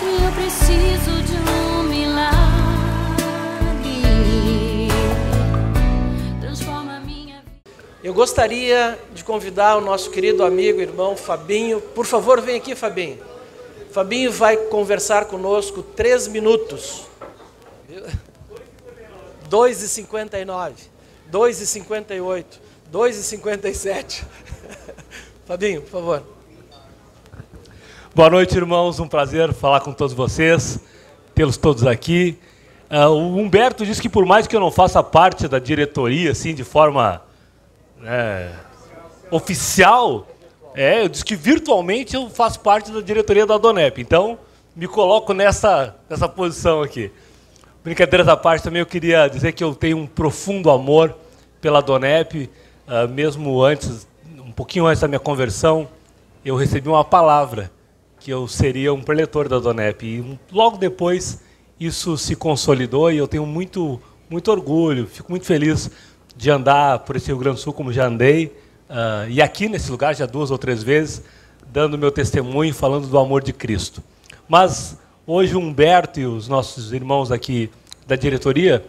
eu preciso de um milagre. Transforma a minha vida. Eu gostaria de convidar o nosso querido amigo e irmão Fabinho. Por favor, vem aqui, Fabinho. Fabinho vai conversar conosco 3 minutos. 2h59, 2h58, 2h57. Fabinho, por favor. Boa noite, irmãos. Um prazer falar com todos vocês, tê-los todos aqui. O Humberto disse que por mais que eu não faça parte da diretoria, assim, de forma oficial, eu disse que virtualmente eu faço parte da diretoria da Donep. Então, me coloco nessa posição aqui. Brincadeiras à parte, também eu queria dizer que eu tenho um profundo amor pela Donep. Mesmo antes, um pouquinho antes da minha conversão, eu recebi uma palavra que eu seria um preletor da Donep. E logo depois isso se consolidou e eu tenho muito orgulho, fico muito feliz de andar por esse Rio Grande do Sul como já andei, e aqui nesse lugar já 2 ou 3 vezes, dando meu testemunho, falando do amor de Cristo. Mas hoje o Humberto e os nossos irmãos aqui da diretoria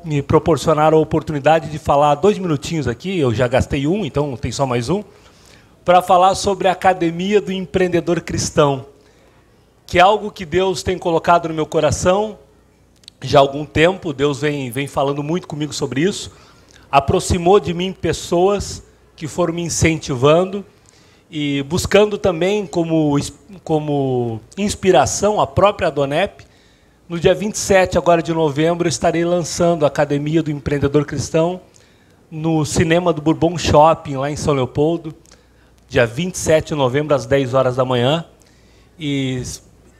me proporcionaram a oportunidade de falar 2 minutinhos aqui, eu já gastei 1, então tem só mais 1, para falar sobre a Academia do Empreendedor Cristão, que é algo que Deus tem colocado no meu coração já há algum tempo. Deus vem falando muito comigo sobre isso, aproximou de mim pessoas que foram me incentivando e buscando também como inspiração a própria Donep. No dia 27 agora de novembro, eu estarei lançando a Academia do Empreendedor Cristão no cinema do Bourbon Shopping, lá em São Leopoldo, dia 27 de novembro, às 10 horas da manhã. E,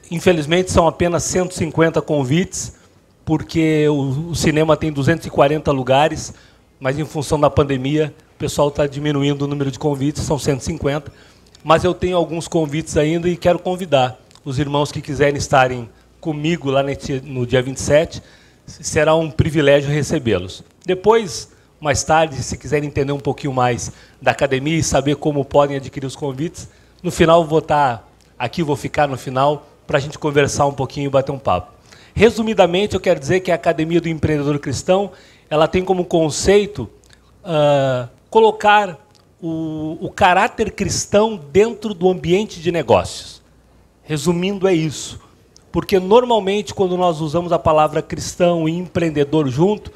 infelizmente, são apenas 150 convites, porque o cinema tem 240 lugares, mas, em função da pandemia, o pessoal está diminuindo o número de convites, são 150. Mas eu tenho alguns convites ainda e quero convidar os irmãos que quiserem estarem comigo lá no dia 27, será um privilégio recebê-los. Depois, mais tarde, se quiserem entender um pouquinho mais da academia e saber como podem adquirir os convites, no final vou estar aqui, vou ficar no final para a gente conversar um pouquinho e bater um papo. Resumidamente, eu quero dizer que a Academia do Empreendedor Cristão, ela tem como conceito colocar o caráter cristão dentro do ambiente de negócios. Resumindo, é isso. Porque, normalmente, quando nós usamos a palavra cristão e empreendedor junto,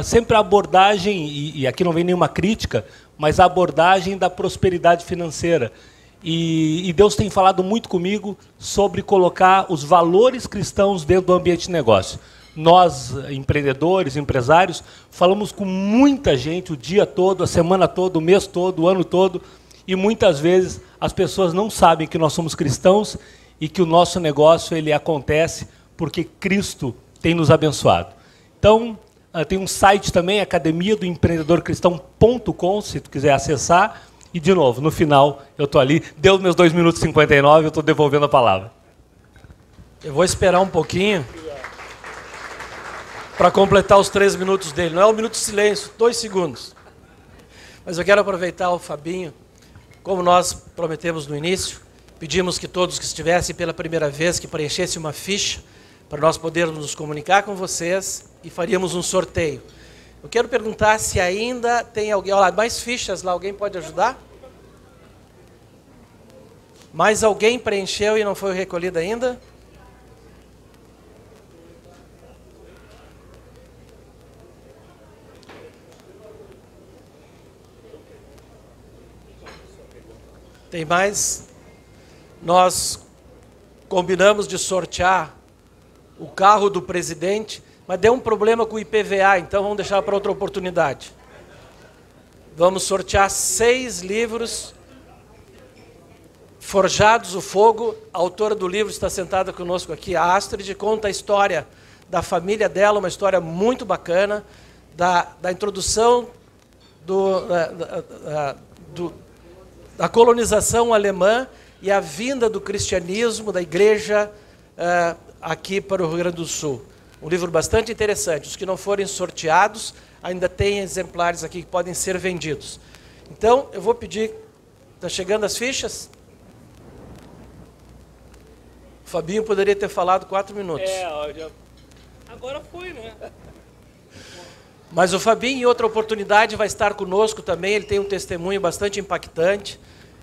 sempre a abordagem, e aqui não vem nenhuma crítica, mas a abordagem da prosperidade financeira. E Deus tem falado muito comigo sobre colocar os valores cristãos dentro do ambiente de negócio. Nós, empreendedores, empresários, falamos com muita gente o dia todo, a semana toda, o mês todo, o ano todo, e muitas vezes as pessoas não sabem que nós somos cristãos e que o nosso negócio ele acontece porque Cristo tem nos abençoado. Então, tem um site também, academia do empreendedor cristão.com, se tu quiser acessar. E, de novo, no final, eu estou ali, deu meus 2 minutos e 59, eu estou devolvendo a palavra. Eu vou esperar um pouquinho para completar os 3 minutos dele. Não é um minuto de silêncio, 2 segundos. Mas eu quero aproveitar o Fabinho, como nós prometemos no início, pedimos que todos que estivessem pela primeira vez, que preenchessem uma ficha, para nós podermos nos comunicar com vocês e faríamos um sorteio. Eu quero perguntar se ainda tem alguém... Olha lá, mais fichas lá, alguém pode ajudar? Mais alguém preencheu e não foi recolhido ainda? Tem mais? Nós combinamos de sortear o carro do presidente, mas deu um problema com o IPVA, então vamos deixar para outra oportunidade. Vamos sortear 6 livros, Forjados o Fogo. A autora do livro está sentada conosco aqui, a Astrid, conta a história da família dela, uma história muito bacana, da introdução da colonização alemã e a vinda do cristianismo, da igreja, aqui para o Rio Grande do Sul. Um livro bastante interessante. Os que não forem sorteados, ainda tem exemplares aqui que podem ser vendidos. Então, eu vou pedir... Está chegando as fichas? O Fabinho poderia ter falado 4 minutos. Agora foi, né? Mas o Fabinho, em outra oportunidade, vai estar conosco também. Ele tem um testemunho bastante impactante.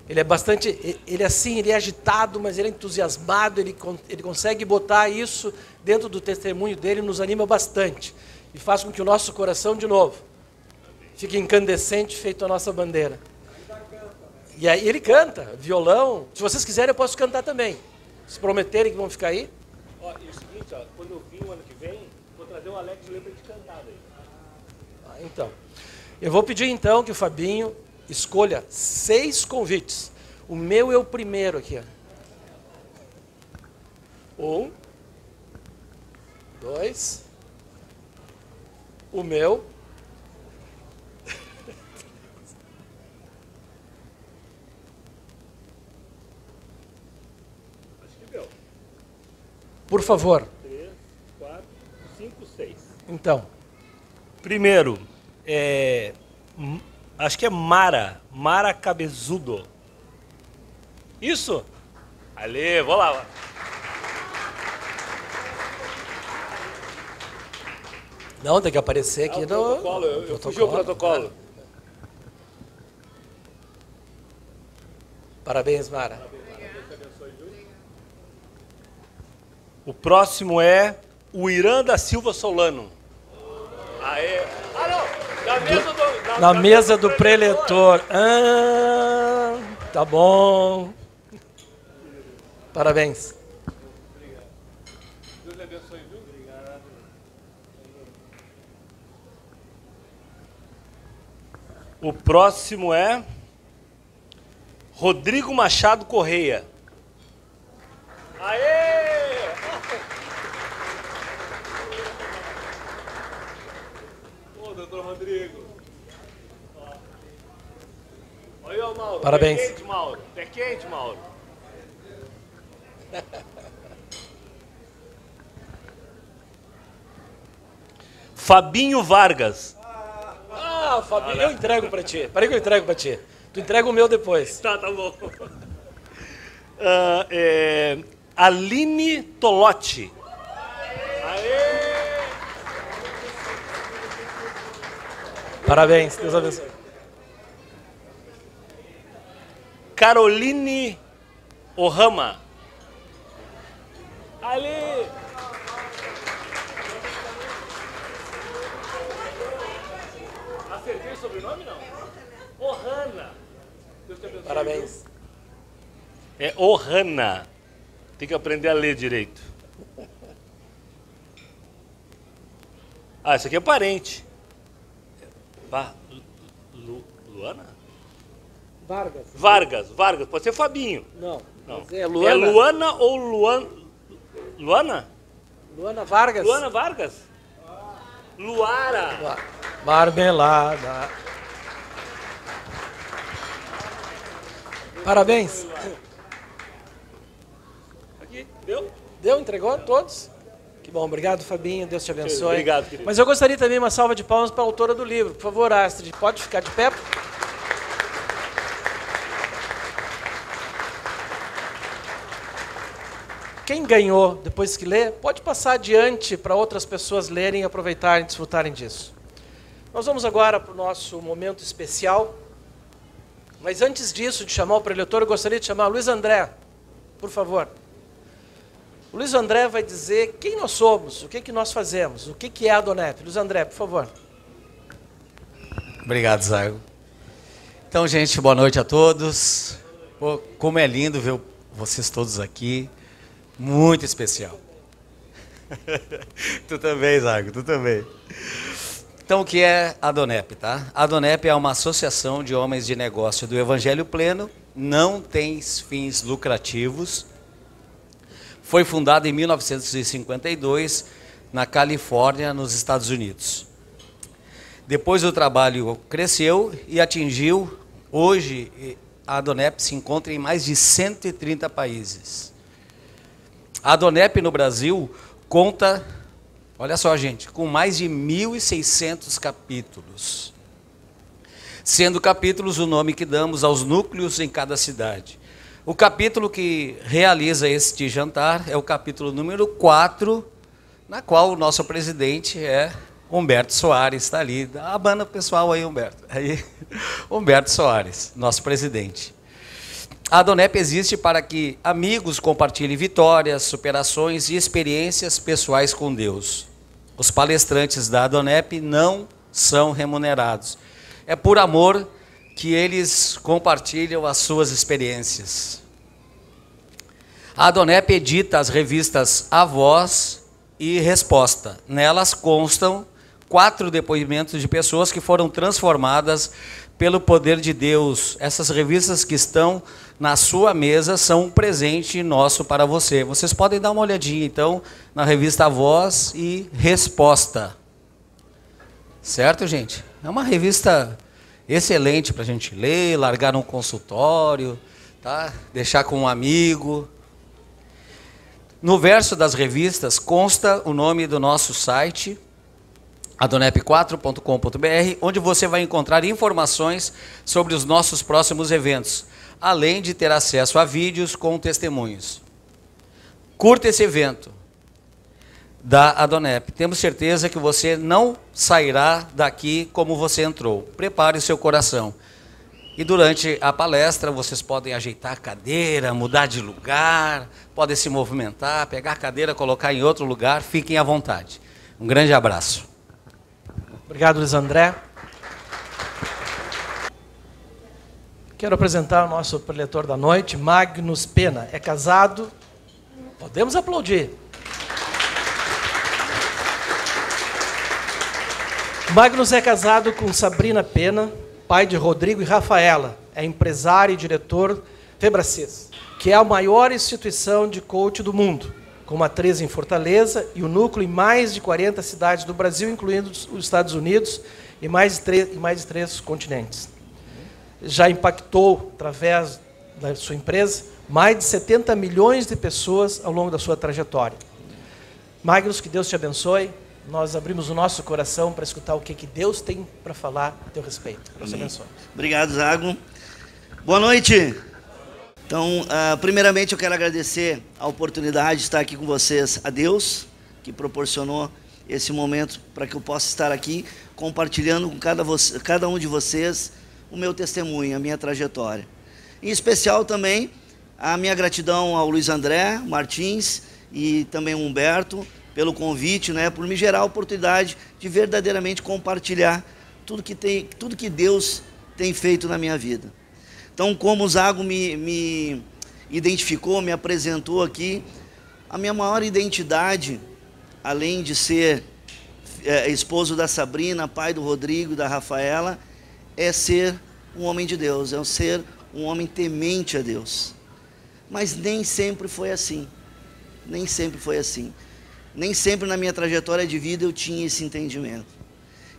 Ele é agitado, mas ele é entusiasmado. Ele consegue botar isso dentro do testemunho dele, nos anima bastante. E faz com que o nosso coração, de novo, fique incandescente, feito a nossa bandeira. E aí ele canta, violão. Se vocês quiserem, eu posso cantar também. Se prometerem que vão ficar aí. Ó, e o seguinte, ó, quando eu vim o ano que vem, vou trazer o Alex Lembra de cantar daí. Então, eu vou pedir então que o Fabinho escolha 6 convites. O meu é o primeiro aqui. 1, 2, o meu. Acho que deu. Por favor. 3, 4, 5, 6. Então. Primeiro, acho que é Mara Cabezudo. Isso? Ali, vou lá. Não, tem que aparecer aqui no protocolo. Eu fugi o protocolo. Parabéns, Mara. O próximo é o Irã da Silva Solano. Aê. Ah, não! Na mesa do preletor. Ah, tá bom. Parabéns. Deus lhe abençoe, viu? Obrigado. O próximo é Rodrigo Machado Correia. Aê! Ô, doutor Rodrigo. Olha o Mauro. Parabéns. Pé quente, Mauro. Pé quente, Mauro. Fabinho Vargas. Ah, Fabinho, eu entrego pra ti. Peraí que eu entrego pra ti. Tu entrega o meu depois. Tá bom. Aline Tolotti. Aê! Parabéns, Deus abençoe. Caroline Ohama. Ali. Acertei o sobrenome, não? Ohana. Deus te abençoe. Parabéns. É Ohana. Tem que aprender a ler direito. Ah, isso aqui é parente. Luana? Vargas. Pode ser Fabinho. Não. Não. É Luana. É Luana ou Luana? Luana Vargas. Luana Vargas? Luara. Marmelada. Parabéns. Aqui, deu? Deu? Entregou a todos? Que bom, obrigado, Fabinho. Deus te abençoe. Obrigado, querido. Mas eu gostaria também uma salva de palmas para a autora do livro. Por favor, Astrid, pode ficar de pé? Quem ganhou, depois que lê, pode passar adiante para outras pessoas lerem, aproveitarem e desfrutarem disso. Nós vamos agora para o nosso momento especial. Mas antes disso, de chamar o preletor, eu gostaria de chamar o Luiz André, por favor. O Luiz André vai dizer quem nós somos, o que nós fazemos, o que é a Adonep. Luiz André, por favor. Obrigado, Zago. Então, gente, boa noite a todos. Pô, como é lindo ver vocês todos aqui. Muito especial. Tu também, Zago, tu também. Então, o que é a Adonep, tá? A Adonep é uma associação de homens de negócio do Evangelho Pleno, não tem fins lucrativos. Foi fundada em 1952, na Califórnia, nos Estados Unidos. Depois o trabalho cresceu e atingiu, hoje, a Adonep se encontra em mais de 130 países. A Adonep no Brasil conta, olha só, gente, com mais de 1.600 capítulos. Sendo capítulos o nome que damos aos núcleos em cada cidade. O capítulo que realiza este jantar é o capítulo número 4, na qual o nosso presidente é Humberto Soares, está ali. Abana o pessoal aí, Humberto. Aí, Humberto Soares, nosso presidente. A Adonep existe para que amigos compartilhem vitórias, superações e experiências pessoais com Deus. Os palestrantes da Adonep não são remunerados. É por amor que eles compartilham as suas experiências. A Adonep edita as revistas A Voz e Resposta. Nelas constam 4 depoimentos de pessoas que foram transformadas pelo poder de Deus. Essas revistas que estão na sua mesa são um presente nosso para você. Vocês podem dar uma olhadinha, então, na revista A Voz e Resposta. Certo, gente? É uma revista excelente para a gente ler, largar num consultório, tá? Deixar com um amigo. No verso das revistas consta o nome do nosso site, adonep4.com.br, onde você vai encontrar informações sobre os nossos próximos eventos, além de ter acesso a vídeos com testemunhos. Curta esse evento da Adonep. Temos certeza que você não sairá daqui como você entrou. Prepare o seu coração. E durante a palestra vocês podem ajeitar a cadeira, mudar de lugar, podem se movimentar, pegar a cadeira, colocar em outro lugar, fiquem à vontade. Um grande abraço. Obrigado, Luiz André. Quero apresentar o nosso preletor da noite, Magnus Pena. É casado. Podemos aplaudir. Magnus é casado com Sabrina Pena, pai de Rodrigo e Rafaela. É empresário e diretor Febracis, que é a maior instituição de coach do mundo, com matriz em Fortaleza e o núcleo em mais de 40 cidades do Brasil, incluindo os Estados Unidos e mais de 3 continentes. Já impactou, através da sua empresa, mais de 70 milhões de pessoas ao longo da sua trajetória. Magnus, que Deus te abençoe. Nós abrimos o nosso coração para escutar o que Deus tem para falar a teu respeito. Deus te abençoe. Obrigado, Zago. Boa noite. Então, primeiramente eu quero agradecer a oportunidade de estar aqui com vocês, a Deus, que proporcionou esse momento para que eu possa estar aqui compartilhando com cada um de vocês o meu testemunho, a minha trajetória. Em especial também a minha gratidão ao Luiz André Martins e também ao Humberto pelo convite, por me gerar a oportunidade de verdadeiramente compartilhar tudo que Deus tem feito na minha vida. Então, como o Zago me identificou, me apresentou aqui, a minha maior identidade, além de ser esposo da Sabrina, pai do Rodrigo e da Rafaela, é ser um homem de Deus, é ser um homem temente a Deus. Mas nem sempre foi assim. Nem sempre foi assim. Nem sempre na minha trajetória de vida eu tinha esse entendimento.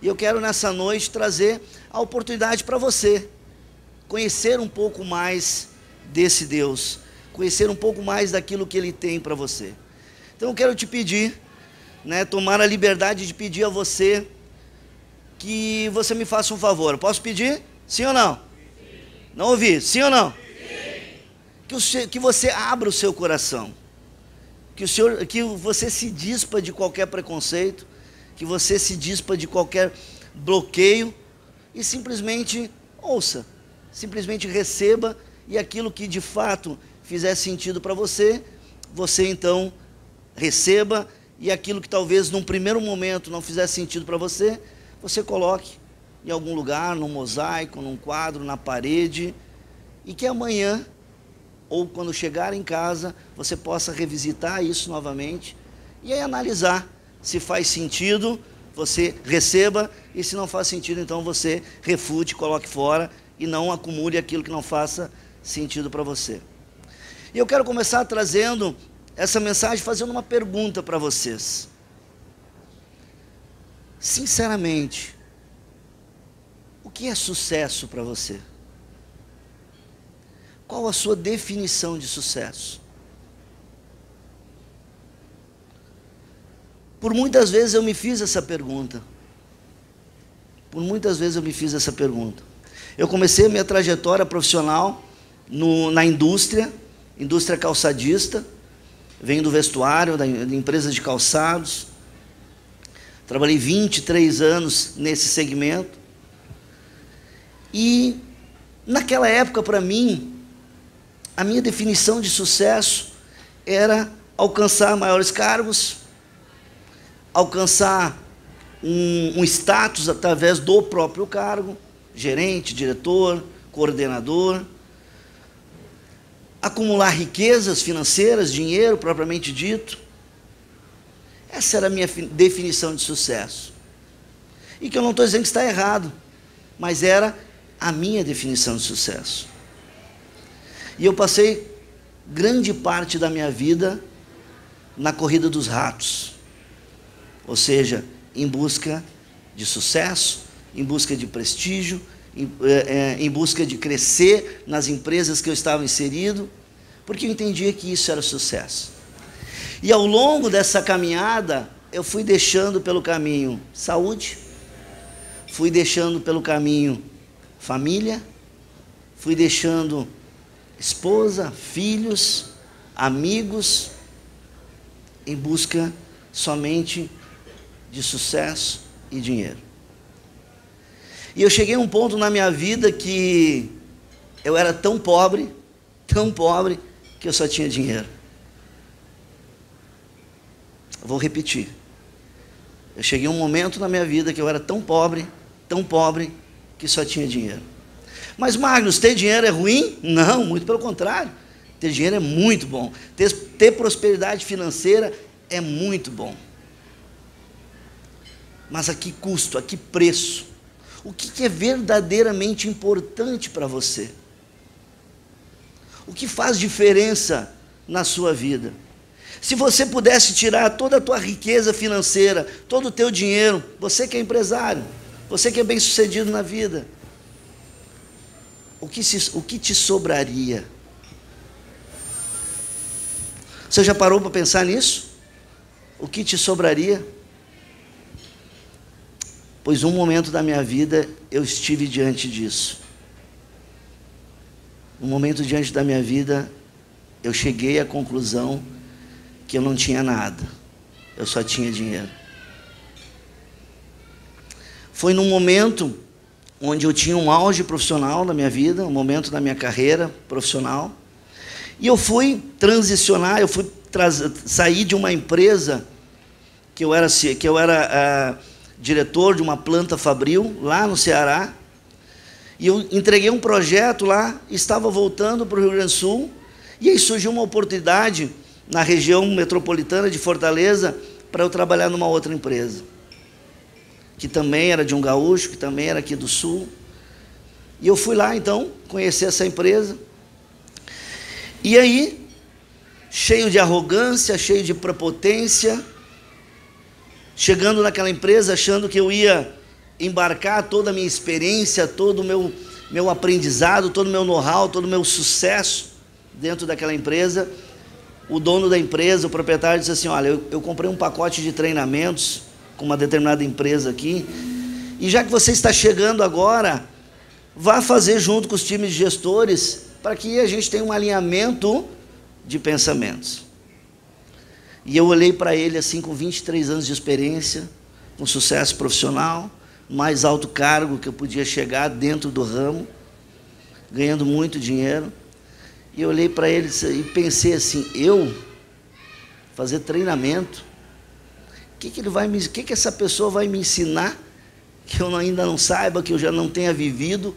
E eu quero nessa noite trazer a oportunidade para você conhecer um pouco mais desse Deus, conhecer um pouco mais daquilo que Ele tem para você. Então eu quero te pedir, tomar a liberdade de pedir a você que você me faça um favor. Posso pedir? Sim ou não? Sim. Não ouvi? Sim ou não? Sim. Que você abra o seu coração. Que você se dispa de qualquer preconceito, que você se dispa de qualquer bloqueio e simplesmente ouça, simplesmente receba, e aquilo que de fato fizer sentido para você, você então receba, e aquilo que talvez num primeiro momento não fizer sentido para você, você coloque em algum lugar, num mosaico, num quadro, na parede, e que amanhã, ou quando chegar em casa, você possa revisitar isso novamente e aí analisar se faz sentido, você receba, e se não faz sentido, então você refute, coloque fora e não acumule aquilo que não faça sentido para você. E eu quero começar trazendo essa mensagem, fazendo uma pergunta para vocês. Sinceramente, o que é sucesso para você? Qual a sua definição de sucesso? Por muitas vezes eu me fiz essa pergunta. Eu comecei a minha trajetória profissional na indústria calçadista, venho do vestuário, da empresa de calçados. Trabalhei 23 anos nesse segmento. E naquela época, para mim, a minha definição de sucesso era alcançar maiores cargos, alcançar um status através do próprio cargo, gerente, diretor, coordenador, acumular riquezas financeiras, dinheiro propriamente dito. Essa era a minha definição de sucesso. E que eu não estou dizendo que está errado, mas era a minha definição de sucesso. E eu passei grande parte da minha vida na corrida dos ratos, ou seja, em busca de sucesso, em busca de prestígio, em busca de crescer nas empresas que eu estava inserido, porque eu entendia que isso era sucesso. E ao longo dessa caminhada, eu fui deixando pelo caminho saúde, fui deixando pelo caminho família, fui deixando esposa, filhos, amigos, em busca somente de sucesso e dinheiro. E eu cheguei a um ponto na minha vida que eu era tão pobre, que eu só tinha dinheiro. Eu vou repetir. Eu cheguei a um momento na minha vida que eu era tão pobre, que só tinha dinheiro. Mas, Magnus, ter dinheiro é ruim? Não, muito pelo contrário. Ter dinheiro é muito bom. Ter prosperidade financeira é muito bom. Mas a que custo, a que preço? O que é verdadeiramente importante para você? O que faz diferença na sua vida? Se você pudesse tirar toda a tua riqueza financeira, todo o teu dinheiro, você que é empresário, você que é bem-sucedido na vida, o que te sobraria? Você já parou para pensar nisso? O que te sobraria? Pois um momento da minha vida eu estive diante disso. Um momento diante da minha vida eu cheguei à conclusão que eu não tinha nada, eu só tinha dinheiro. Foi num momento onde eu tinha um auge profissional na minha vida, um momento da minha carreira profissional, e eu fui transicionar, sair de uma empresa que eu era diretor de uma planta fabril lá no Ceará, e eu entreguei um projeto lá, estava voltando para o Rio Grande do Sul, e aí surgiu uma oportunidade na região metropolitana de Fortaleza para eu trabalhar numa outra empresa, que também era de um gaúcho, que também era aqui do Sul. E eu fui lá, então, conhecer essa empresa. E aí, cheio de arrogância, cheio de prepotência, chegando naquela empresa, achando que eu ia embarcar toda a minha experiência, todo o meu aprendizado, todo o meu know-how, todo o meu sucesso dentro daquela empresa. O dono da empresa, o proprietário, disse assim: olha, eu comprei um pacote de treinamentos com uma determinada empresa aqui, e já que você está chegando agora, vá fazer junto com os times de gestores, para que a gente tenha um alinhamento de pensamentos. E eu olhei para ele assim, com 23 anos de experiência, com sucesso profissional, mais alto cargo que eu podia chegar dentro do ramo, ganhando muito dinheiro, e eu olhei para ele e pensei assim: eu fazer treinamento, o que essa pessoa vai me ensinar que eu ainda não saiba, que eu já não tenha vivido?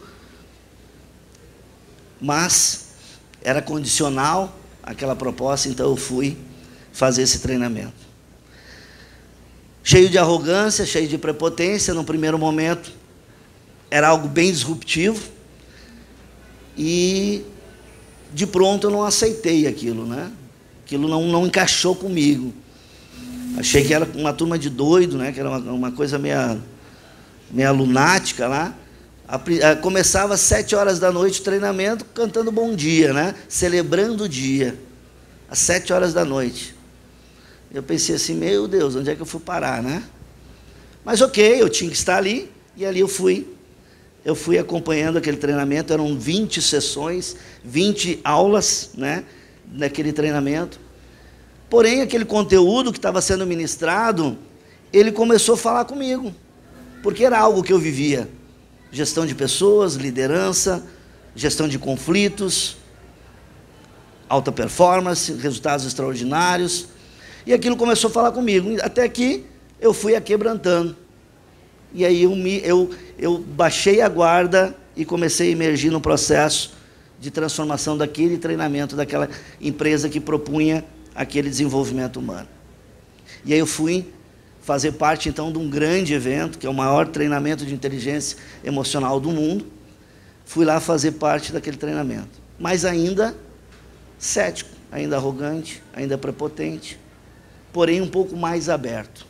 Mas era condicional aquela proposta, então eu fui fazer esse treinamento. Cheio de arrogância, cheio de prepotência, no primeiro momento era algo bem disruptivo, e de pronto eu não aceitei aquilo, né? Aquilo não encaixou comigo. Achei que era uma turma de doido, né? Que era uma coisa meia lunática lá. Começava às 7 horas da noite o treinamento, cantando bom dia, né? Celebrando o dia, às 7 horas da noite. Eu pensei assim: meu Deus, onde é que eu fui parar, né? Mas ok, eu tinha que estar ali, e ali eu fui eu fui acompanhando aquele treinamento, eram 20 sessões, 20 aulas, né, naquele treinamento. Porém, aquele conteúdo que estava sendo ministrado, ele começou a falar comigo, porque era algo que eu vivia. Gestão de pessoas, liderança, gestão de conflitos, alta performance, resultados extraordinários. E aquilo começou a falar comigo, até que eu fui aquebrantando. E aí eu baixei a guarda e comecei a emergir no processo de transformação daquele treinamento, daquela empresa que propunha aquele desenvolvimento humano. E aí eu fui fazer parte, então, de um grande evento, que é o maior treinamento de inteligência emocional do mundo. Fui lá fazer parte daquele treinamento. Mas ainda cético, ainda arrogante, ainda prepotente, porém um pouco mais aberto.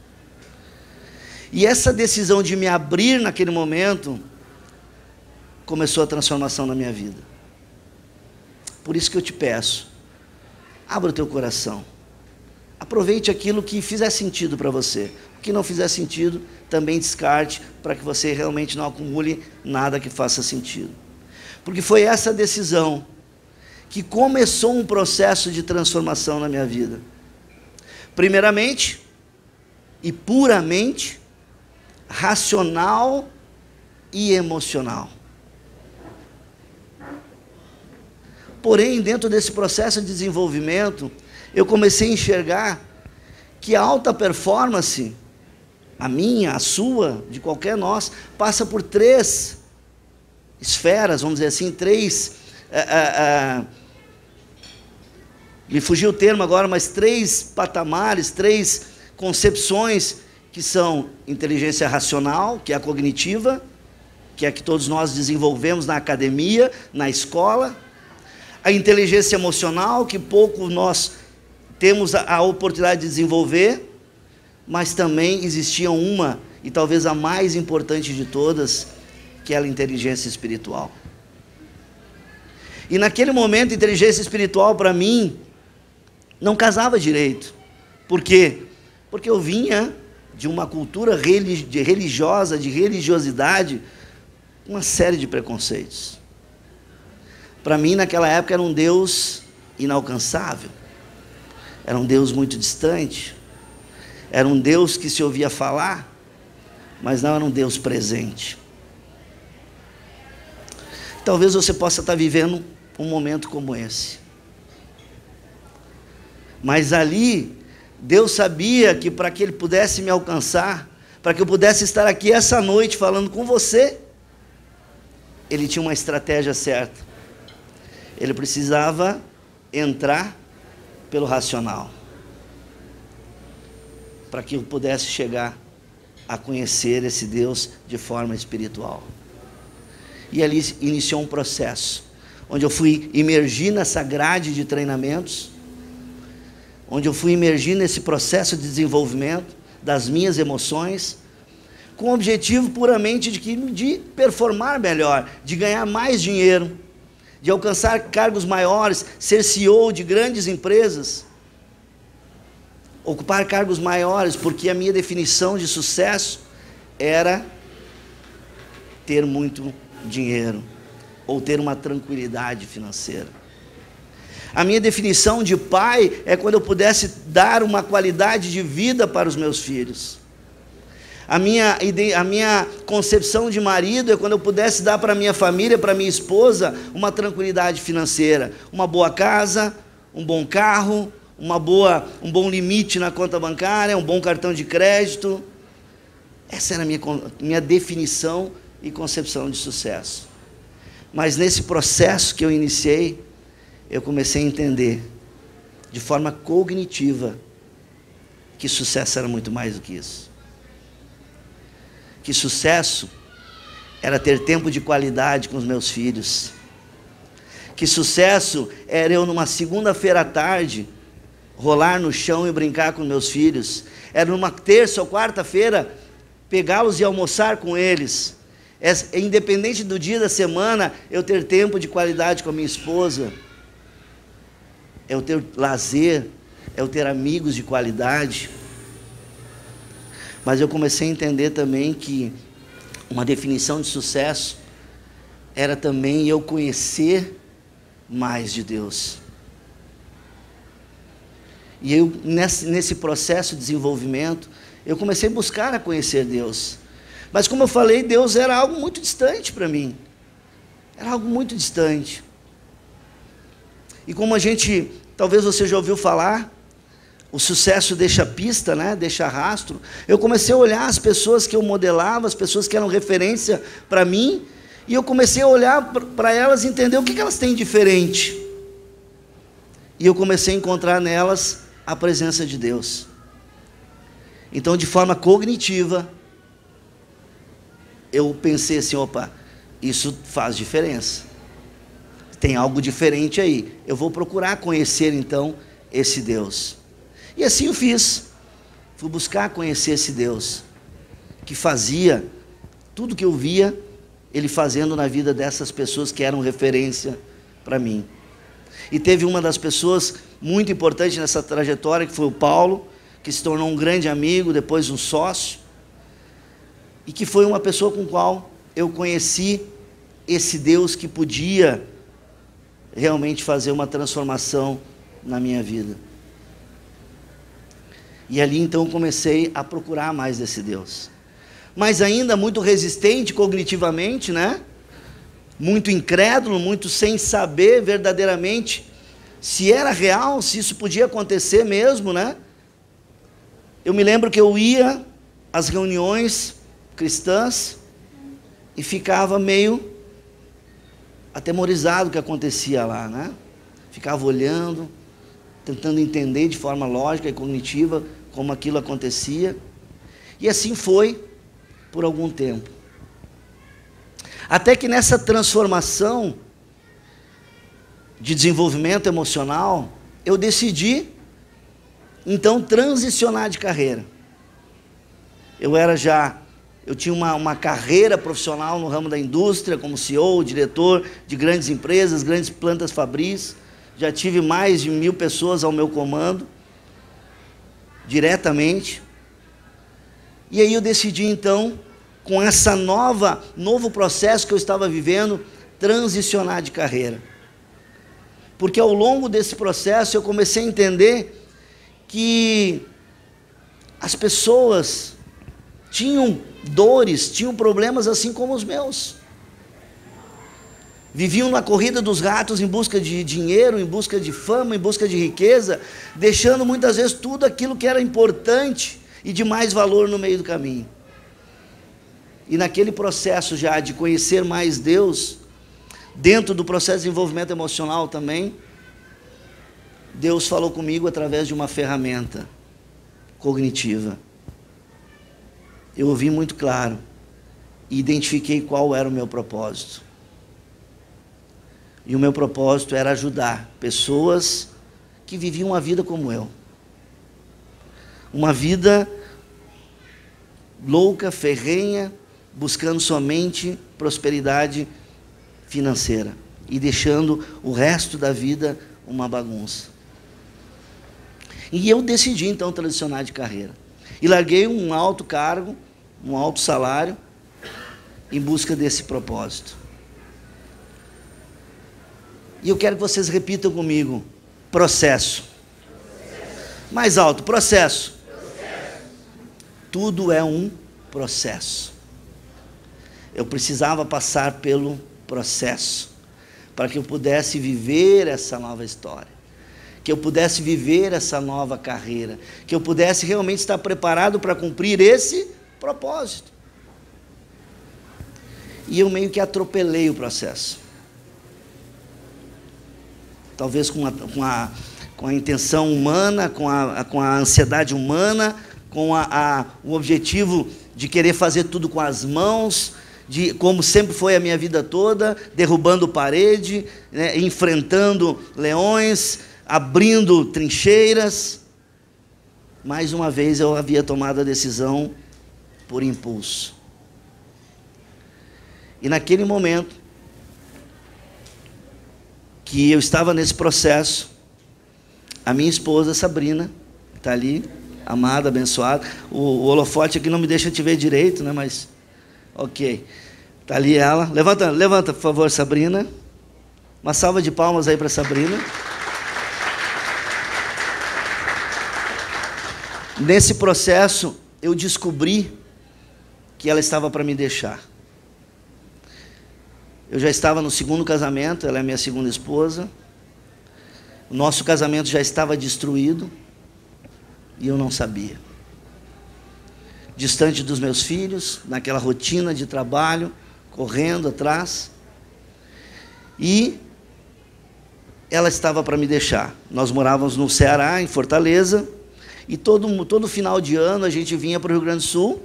E essa decisão de me abrir naquele momento começou a transformação na minha vida. Por isso que eu te peço, abra o teu coração. Aproveite aquilo que fizer sentido para você. O que não fizer sentido, também descarte, para que você realmente não acumule nada que faça sentido. Porque foi essa decisão que começou um processo de transformação na minha vida. Primeiramente, e puramente, racional e emocional. Porém, dentro desse processo de desenvolvimento, eu comecei a enxergar que a alta performance, a minha, a sua, de qualquer nós, passa por 3 esferas, vamos dizer assim, 3... me fugiu o termo agora, mas 3 patamares, 3 concepções, que são inteligência racional, que é a cognitiva, que é a que todos nós desenvolvemos na academia, na escola, a inteligência emocional, que pouco nós temos a oportunidade de desenvolver, mas também existia uma, e talvez a mais importante de todas, que é a inteligência espiritual. E naquele momento, a inteligência espiritual, para mim, não casava direito. Por quê? Porque eu vinha de uma cultura religiosa, de religiosidade, uma série de preconceitos. Para mim, naquela época, era um Deus inalcançável. Era um Deus muito distante. Era um Deus que se ouvia falar, mas não era um Deus presente. Talvez você possa estar vivendo um momento como esse. Mas ali, Deus sabia que para que Ele pudesse me alcançar, para que eu pudesse estar aqui essa noite falando com você, Ele tinha uma estratégia certa. Ele precisava entrar pelo racional, para que eu pudesse chegar a conhecer esse Deus de forma espiritual. E ali iniciou um processo, onde eu fui imergir nessa grade de treinamentos, onde eu fui imergir nesse processo de desenvolvimento das minhas emoções, com o objetivo puramente de performar melhor, de ganhar mais dinheiro, de alcançar cargos maiores, ser CEO de grandes empresas, ocupar cargos maiores, porque a minha definição de sucesso era ter muito dinheiro, ou ter uma tranquilidade financeira. A minha definição de pai é quando eu pudesse dar uma qualidade de vida para os meus filhos. A minha concepção de marido é quando eu pudesse dar para a minha família, para a minha esposa, uma tranquilidade financeira, uma boa casa, um bom carro, um bom limite na conta bancária, um bom cartão de crédito. Essa era a minha definição e concepção de sucesso. Mas nesse processo que eu iniciei, eu comecei a entender, de forma cognitiva, que sucesso era muito mais do que isso. Que sucesso era ter tempo de qualidade com os meus filhos. Que sucesso era eu, numa segunda-feira à tarde, rolar no chão e brincar com meus filhos. Era numa terça ou quarta-feira, pegá-los e almoçar com eles. Independente do dia da semana, eu ter tempo de qualidade com a minha esposa. É eu ter lazer, é eu ter amigos de qualidade. Mas eu comecei a entender também que uma definição de sucesso era também eu conhecer mais de Deus. E eu, nesse processo de desenvolvimento, eu comecei a buscar a conhecer Deus. Mas como eu falei, Deus era algo muito distante para mim. Era algo muito distante. E como a gente, talvez você já ouviu falar, o sucesso deixa pista, né? Deixa rastro. Eu comecei a olhar as pessoas que eu modelava, as pessoas que eram referência para mim, e eu comecei a olhar para elas e entender o que elas têm diferente. E eu comecei a encontrar nelas a presença de Deus. Então, de forma cognitiva, eu pensei assim, opa, isso faz diferença. Tem algo diferente aí. Eu vou procurar conhecer, então, esse Deus. E assim eu fiz. Fui buscar conhecer esse Deus, que fazia tudo que eu via Ele fazendo na vida dessas pessoas que eram referência para mim. E teve uma das pessoas muito importantes nessa trajetória, que foi o Paulo, que se tornou um grande amigo, depois um sócio, e que foi uma pessoa com a qual eu conheci esse Deus que podia realmente fazer uma transformação na minha vida. E ali então eu comecei a procurar mais desse Deus. Mas ainda muito resistente cognitivamente, né? Muito incrédulo, muito sem saber verdadeiramente se era real, se isso podia acontecer mesmo, né? Eu me lembro que eu ia às reuniões cristãs e ficava meio atemorizado o que acontecia lá, né? Ficava olhando, tentando entender de forma lógica e cognitiva como aquilo acontecia. E assim foi por algum tempo. Até que nessa transformação de desenvolvimento emocional, eu decidi, então, transicionar de carreira. Eu tinha uma carreira profissional no ramo da indústria, como CEO, diretor de grandes empresas, grandes plantas fabris. Já tive mais de 1000 pessoas ao meu comando, diretamente. E aí eu decidi, então, com essa novo processo que eu estava vivendo, transicionar de carreira. Porque ao longo desse processo eu comecei a entender que as pessoas tinham dores, tinham problemas assim como os meus. Viviam na corrida dos ratos em busca de dinheiro, em busca de fama, em busca de riqueza, deixando muitas vezes tudo aquilo que era importante e de mais valor no meio do caminho. E naquele processo já de conhecer mais Deus, dentro do processo de desenvolvimento emocional também, Deus falou comigo através de uma ferramenta cognitiva. Eu ouvi muito claro e identifiquei qual era o meu propósito. E o meu propósito era ajudar pessoas que viviam uma vida como eu. Uma vida louca, ferrenha, buscando somente prosperidade financeira e deixando o resto da vida uma bagunça. E eu decidi então transicionar de carreira. E larguei um alto cargo, um alto salário, em busca desse propósito. E eu quero que vocês repitam comigo: processo. Mais alto, processo. Tudo é um processo. Eu precisava passar pelo processo para que eu pudesse viver essa nova história, que eu pudesse viver essa nova carreira, que eu pudesse realmente estar preparado para cumprir esse propósito. E eu meio que atropelei o processo. Talvez com a intenção humana, com a ansiedade humana, com o objetivo de querer fazer tudo com as mãos, como sempre foi a minha vida toda, derrubando parede, né, enfrentando leões, abrindo trincheiras. Mais uma vez eu havia tomado a decisão por impulso. E naquele momento que eu estava nesse processo, a minha esposa Sabrina, que está ali, amada, abençoada, o holofote aqui não me deixa te ver direito, né, mas ok, Tá ali ela. Levanta, por favor, Sabrina. Uma salva de palmas aí para Sabrina. Nesse processo, eu descobri que ela estava para me deixar. Eu já estava no segundo casamento, ela é minha segunda esposa. O nosso casamento já estava destruído e eu não sabia. Distante dos meus filhos, naquela rotina de trabalho, correndo atrás. E ela estava para me deixar. Nós morávamos no Ceará, em Fortaleza, e todo final de ano a gente vinha para o Rio Grande do Sul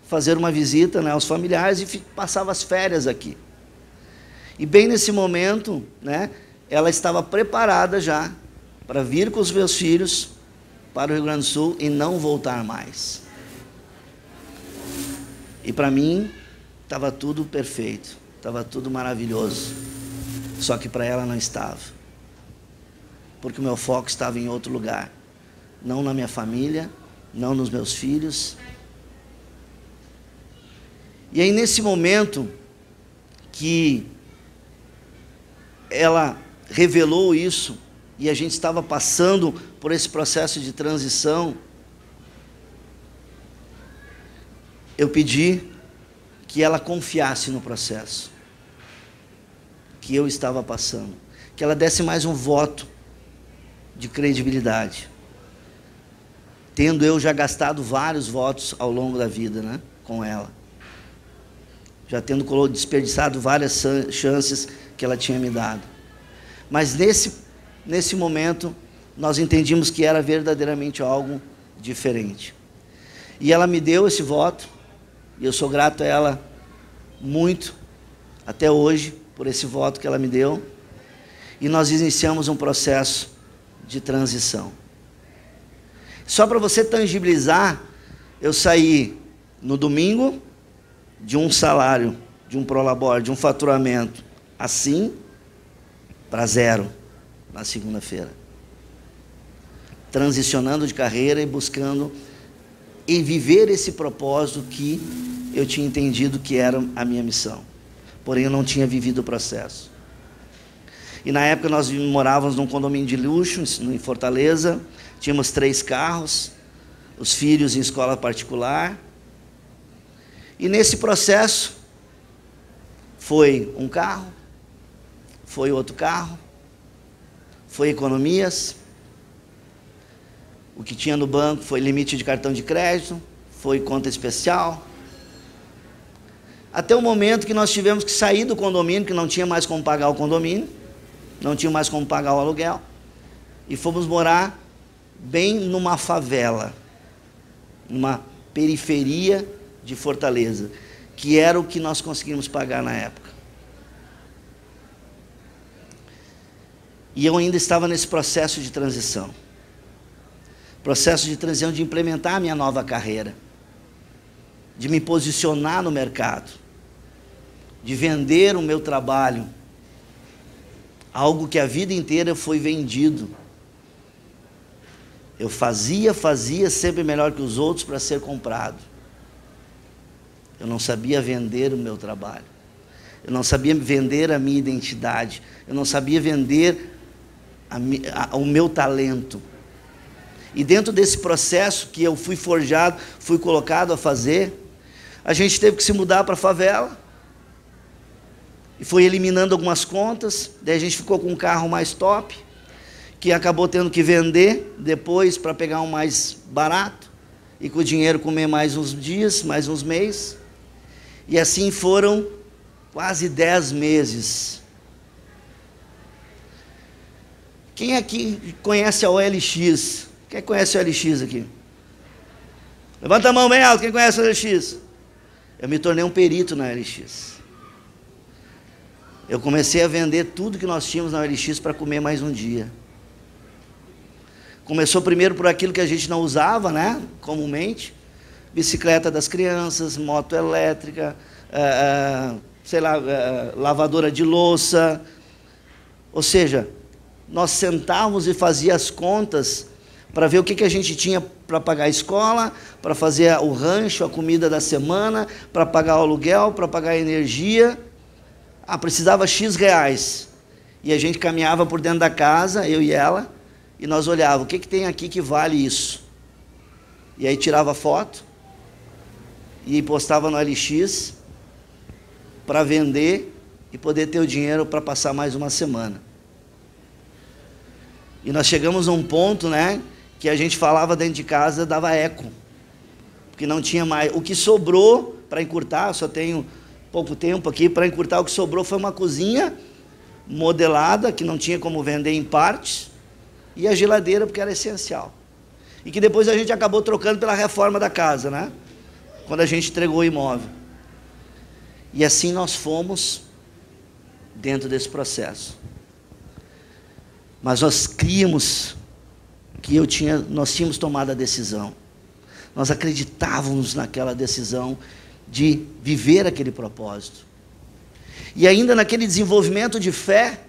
fazer uma visita, né, aos familiares e passava as férias aqui. E bem nesse momento, né, ela estava preparada já para vir com os meus filhos para o Rio Grande do Sul e não voltar mais. E para mim estava tudo perfeito, estava tudo maravilhoso. Só que para ela não estava. Porque o meu foco estava em outro lugar. Não na minha família, não nos meus filhos. E aí nesse momento que ela revelou isso, e a gente estava passando por esse processo de transição, eu pedi que ela confiasse no processo que eu estava passando, que ela desse mais um voto de credibilidade, tendo eu já gastado vários votos ao longo da vida, né, com ela, já tendo desperdiçado várias chances que ela tinha me dado. Mas nesse momento, nós entendimos que era verdadeiramente algo diferente. E ela me deu esse voto, e eu sou grato a ela muito, até hoje, por esse voto que ela me deu. E nós iniciamos um processo de transição. Só para você tangibilizar, eu saí no domingo de um salário, de um prolabore, de um faturamento assim, para zero na segunda-feira. Transicionando de carreira e buscando e viver esse propósito que eu tinha entendido que era a minha missão. Porém, eu não tinha vivido o processo. E na época nós morávamos num condomínio de luxo, em Fortaleza, tínhamos 3 carros, os filhos em escola particular. E nesse processo, foi um carro, foi outro carro, foi economias, o que tinha no banco foi limite de cartão de crédito, foi conta especial. Até o momento que nós tivemos que sair do condomínio, que não tinha mais como pagar o condomínio, não tinha mais como pagar o aluguel, e fomos morar bem numa favela, numa periferia de Fortaleza, que era o que nós conseguimos pagar na época. E eu ainda estava nesse processo de transição. Processo de transição de implementar a minha nova carreira, de me posicionar no mercado, de vender o meu trabalho, algo que a vida inteira foi vendido. Eu fazia sempre melhor que os outros para ser comprado. Eu não sabia vender o meu trabalho. Eu não sabia vender a minha identidade. Eu não sabia vender o meu talento. E dentro desse processo que eu fui forjado, fui colocado a fazer, a gente teve que se mudar para a favela. E foi eliminando algumas contas. Daí a gente ficou com um carro mais top, que acabou tendo que vender depois para pegar um mais barato. E com o dinheiro comer mais uns dias, mais uns meses. E assim foram quase 10 meses. Quem aqui conhece a OLX? Quem conhece a OLX aqui? Levanta a mão bem alto, quem conhece a OLX? Eu me tornei um perito na OLX. Eu comecei a vender tudo que nós tínhamos na OLX para comer mais um dia. Começou primeiro por aquilo que a gente não usava, né, comumente. Bicicleta das crianças, moto elétrica, sei lá, lavadora de louça. Ou seja, nós sentávamos e fazíamos as contas para ver o que a gente tinha para pagar a escola, para fazer o rancho, a comida da semana, para pagar o aluguel, para pagar a energia. Precisava X reais. E a gente caminhava por dentro da casa, eu e ela, e nós olhávamos, o que tem aqui que vale isso? E aí tirava foto, e postava no LX, para vender, e poder ter o dinheiro para passar mais uma semana. E nós chegamos a um ponto, né, que a gente falava dentro de casa, dava eco, porque não tinha mais. O que sobrou, para encurtar, só tenho pouco tempo aqui, para encurtar, o que sobrou foi uma cozinha modelada, que não tinha como vender em partes, e a geladeira, porque era essencial. E que depois a gente acabou trocando pela reforma da casa, né, quando a gente entregou o imóvel. E assim nós fomos dentro desse processo. Mas nós críamos que nós tínhamos tomado a decisão. Nós acreditávamos naquela decisão de viver aquele propósito. E ainda naquele desenvolvimento de fé,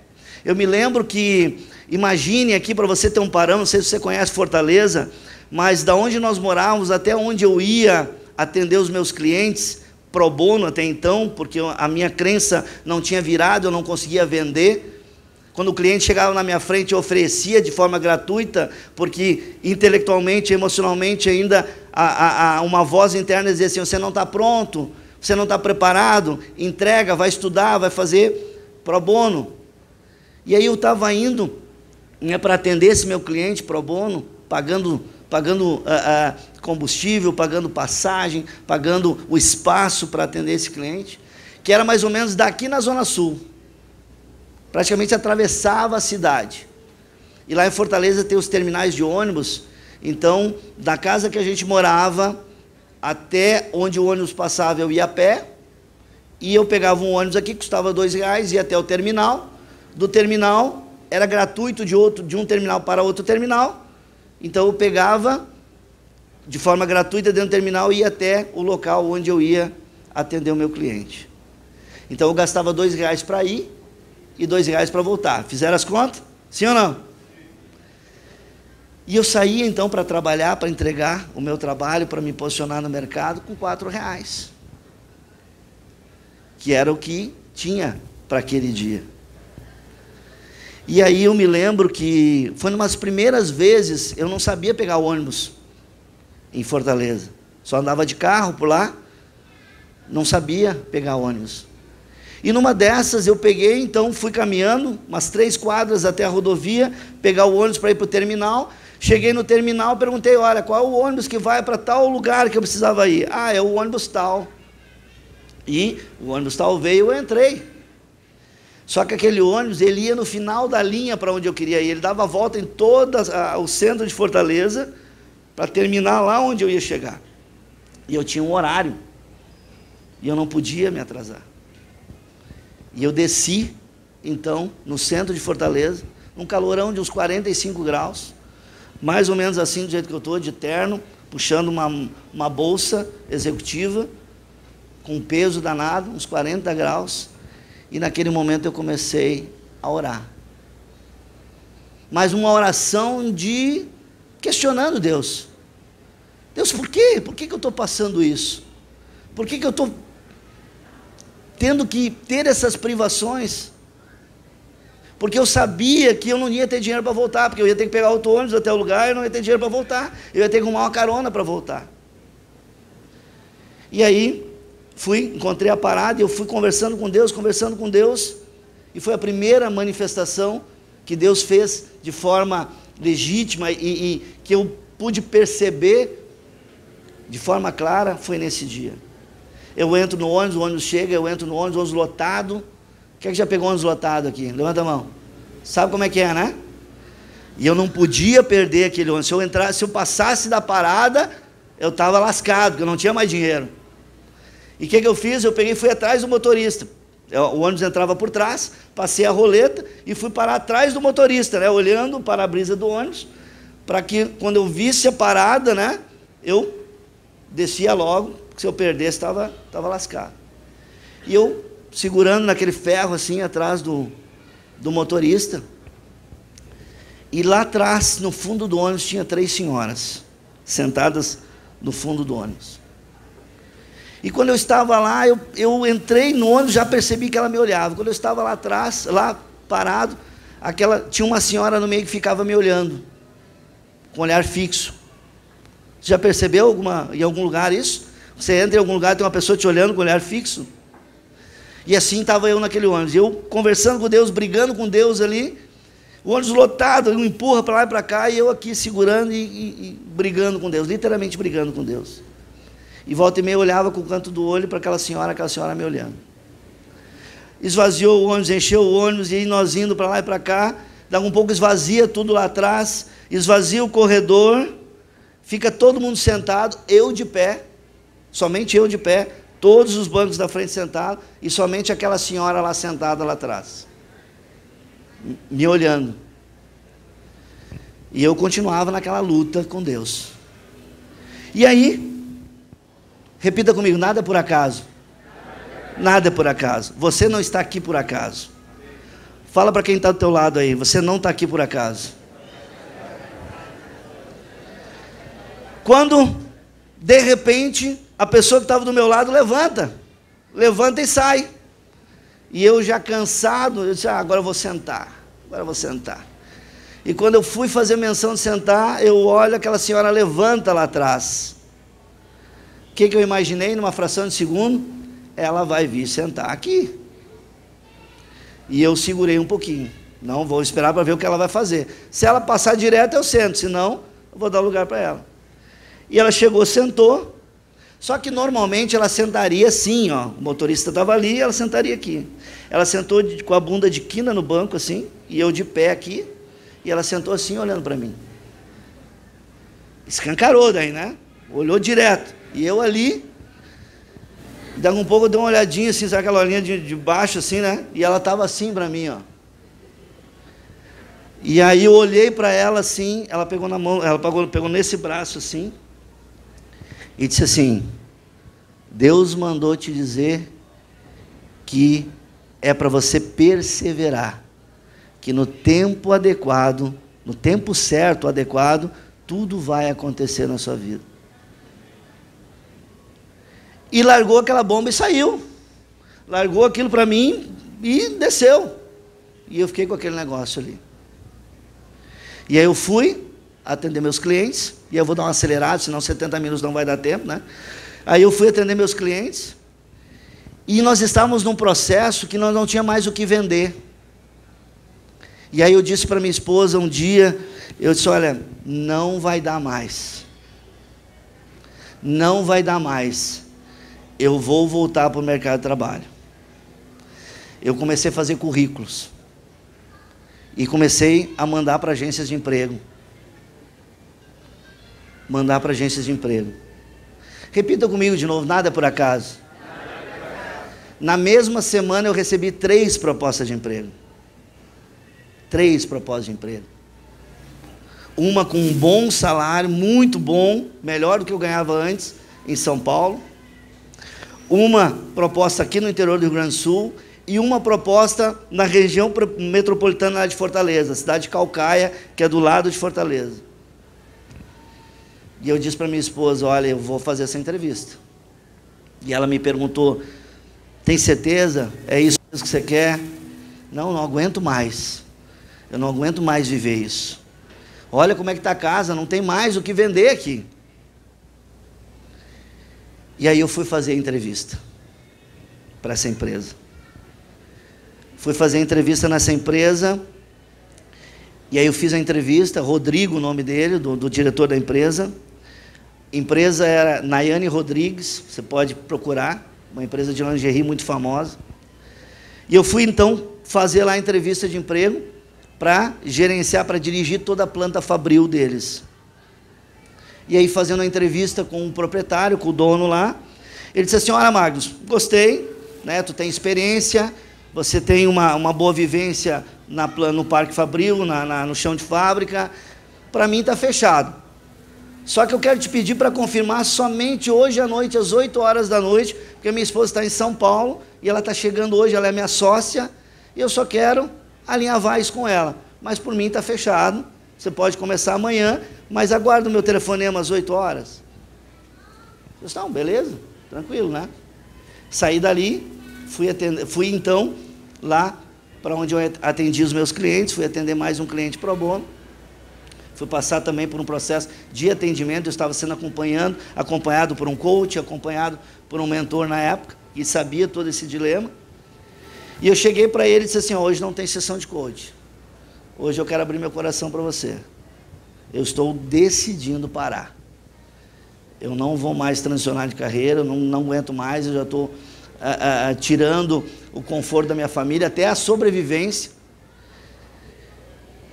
eu me lembro que, imagine aqui para você ter um parâmetro, não sei se você conhece Fortaleza, mas da onde nós morávamos até onde eu ia atender os meus clientes, pro bono até então, porque a minha crença não tinha virado, eu não conseguia vender. Quando o cliente chegava na minha frente, eu oferecia de forma gratuita, porque intelectualmente, emocionalmente ainda, uma voz interna dizia assim, você não está pronto, você não está preparado, entrega, vai estudar, vai fazer pro bono. E aí eu estava indo, né, para atender esse meu cliente pro bono, pagando combustível, pagando passagem, pagando o espaço para atender esse cliente, que era mais ou menos daqui na Zona Sul. Praticamente atravessava a cidade. E lá em Fortaleza tem os terminais de ônibus, então, da casa que a gente morava, até onde o ônibus passava, eu ia a pé, e eu pegava um ônibus aqui, que custava R$2, ia até o terminal, do terminal, era gratuito de um terminal para outro terminal, então eu pegava, de forma gratuita dentro do terminal, e ia até o local onde eu ia atender o meu cliente. Então eu gastava R$2 para ir, e R$2 para voltar. Fizeram as contas? Sim ou não? E eu saía então para trabalhar, para entregar o meu trabalho, para me posicionar no mercado com R$4, que era o que tinha para aquele dia. E aí eu me lembro que foi umas primeiras vezes, eu não sabia pegar o ônibus em Fortaleza, só andava de carro por lá, não sabia pegar o ônibus. E numa dessas eu peguei, então fui caminhando umas 3 quadras até a rodovia, pegar o ônibus para ir para o terminal. Cheguei no terminal, perguntei, olha, qual é o ônibus que vai para tal lugar que eu precisava ir? É o ônibus tal. E o ônibus tal veio, eu entrei. Só que aquele ônibus, ele ia no final da linha para onde eu queria ir. Ele dava a volta em todo o centro de Fortaleza, para terminar lá onde eu ia chegar. E eu tinha um horário. E eu não podia me atrasar. E eu desci, então, no centro de Fortaleza, num calorão de uns 45 graus, mais ou menos assim, do jeito que eu estou, de terno, puxando uma bolsa executiva, com um peso danado, uns 40 graus, e naquele momento eu comecei a orar. Mas uma oração questionando Deus. Deus, por quê? Por que eu estou passando isso? Por que eu estou tendo que ter essas privações? Porque eu sabia que eu não ia ter dinheiro para voltar, porque eu ia ter que pegar outro ônibus até o lugar, e eu não ia ter dinheiro para voltar, eu ia ter que arrumar uma carona para voltar. E aí, encontrei a parada, e eu fui conversando com Deus, e foi a primeira manifestação que Deus fez de forma legítima, e que eu pude perceber de forma clara, foi nesse dia. Eu entro no ônibus, o ônibus chega, eu entro no ônibus lotado. Quem é que já pegou ônibus lotado aqui? Levanta a mão. Sabe como é que é, né? E eu não podia perder aquele ônibus. Se eu passasse da parada, eu estava lascado, porque eu não tinha mais dinheiro. E o que eu fiz? Eu peguei e fui atrás do motorista. O ônibus entrava por trás, passei a roleta e fui parar atrás do motorista, né? Olhando para a brisa do ônibus, para que quando eu visse a parada, né, eu descia logo, porque se eu perdesse, estava lascado. E eu, segurando naquele ferro assim, atrás do motorista, E lá atrás, no fundo do ônibus, tinha 3 senhoras, sentadas no fundo do ônibus. E quando eu estava lá, eu entrei no ônibus, já percebi que ela me olhava. Quando eu estava lá atrás, lá parado, tinha uma senhora no meio que ficava me olhando, com olhar fixo. Você já percebeu em algum lugar isso? Você entra em algum lugar, tem uma pessoa te olhando com olhar fixo? E assim estava eu naquele ônibus, eu conversando com Deus, brigando com Deus ali, o ônibus lotado, um empurra para lá e para cá, e eu aqui segurando e brigando com Deus, literalmente brigando com Deus. E volta e meia eu olhava com o canto do olho para aquela senhora me olhando. Esvaziou o ônibus, encheu o ônibus, e aí nós indo para lá e para cá, daqui um pouco esvazia tudo lá atrás, esvazia o corredor, fica todo mundo sentado, eu de pé, somente eu de pé, todos os bancos da frente sentados, e somente aquela senhora lá sentada lá atrás, me olhando. E eu continuava naquela luta com Deus. E aí, repita comigo, nada é por acaso. Nada é por acaso. Você não está aqui por acaso. Fala para quem está do teu lado aí, você não está aqui por acaso. Quando, de repente, a pessoa que estava do meu lado levanta e sai. E eu já cansado, eu disse, agora eu vou sentar. E quando eu fui fazer menção de sentar, eu olho, aquela senhora levanta lá atrás. O que eu imaginei numa fração de segundo? Ela vai vir sentar aqui. E eu segurei um pouquinho. Não vou esperar para ver o que ela vai fazer. Se ela passar direto, eu sento. Se não, eu vou dar lugar para ela. E ela chegou, sentou. Só que normalmente ela sentaria assim, ó. O motorista estava ali, ela sentaria aqui. Ela sentou com a bunda de quina no banco, assim, e eu de pé aqui. E ela sentou assim, olhando para mim. Escancarou daí, né? Olhou direto. E eu ali, daqui um pouco eu dei uma olhadinha assim, sabe aquela olhinha de baixo assim, né? E ela estava assim para mim, ó. E aí eu olhei para ela assim, ela pegou na mão, ela pegou nesse braço assim, e disse assim, Deus mandou te dizer que é para você perseverar, que no tempo adequado, no tempo certo, adequado, tudo vai acontecer na sua vida. E largou aquela bomba e saiu. Largou aquilo para mim e desceu. E eu fiquei com aquele negócio ali. E aí eu fui atender meus clientes, e eu vou dar uma acelerada, senão 70 minutos não vai dar tempo, né? Aí eu fui atender meus clientes, e nós estávamos num processo que nós não tínhamos mais o que vender. E aí eu disse para minha esposa um dia, eu disse, olha, não vai dar mais. Não vai dar mais. Eu vou voltar para o mercado de trabalho. Eu comecei a fazer currículos. E comecei a mandar para agências de emprego. Mandar para agências de emprego. Repita comigo de novo, nada é por acaso. Na mesma semana eu recebi 3 propostas de emprego. 3 propostas de emprego. Uma com um bom salário, muito bom, melhor do que eu ganhava antes, em São Paulo. Uma proposta aqui no interior do Rio Grande do Sul, e uma proposta na região metropolitana lá de Fortaleza, cidade de Caucaia, que é do lado de Fortaleza. E eu disse para minha esposa, olha, eu vou fazer essa entrevista. E ela me perguntou, tem certeza? É isso que você quer? Não aguento mais. Eu não aguento mais viver isso. Olha como é que está a casa, não tem mais o que vender aqui. E aí eu fui fazer a entrevista para essa empresa. Fui fazer a entrevista nessa empresa, e aí eu fiz a entrevista, Rodrigo, o nome dele, do diretor da empresa. A empresa era Nayane Rodrigues, você pode procurar, uma empresa de lingerie muito famosa. E eu fui então fazer lá a entrevista de emprego para gerenciar, para dirigir toda a planta fabril deles. E aí fazendo a entrevista com o proprietário, com o dono lá, ele disse assim, olha Magnus, gostei, né, tu tem experiência, você tem uma boa vivência no Parque Fabril, no chão de fábrica, para mim está fechado. Só que eu quero te pedir para confirmar somente hoje à noite, às 8 horas da noite, porque minha esposa está em São Paulo, e ela está chegando hoje, ela é minha sócia, e eu só quero alinhavar isso com ela. Mas por mim está fechado, você pode começar amanhã, mas aguarda o meu telefonema às 8 horas. Eu disse, não, beleza, tranquilo, né? Saí dali, fui então lá para onde eu atendi os meus clientes, fui atender mais um cliente pro bono. Fui passar também por um processo de atendimento, eu estava sendo acompanhado por um coach, acompanhado por um mentor na época, e sabia todo esse dilema. E eu cheguei para ele e disse assim, hoje não tem sessão de coach. Hoje eu quero abrir meu coração para você. Eu estou decidindo parar. Eu não vou mais transicionar de carreira, eu não aguento mais, eu já estou tirando o conforto da minha família, até a sobrevivência.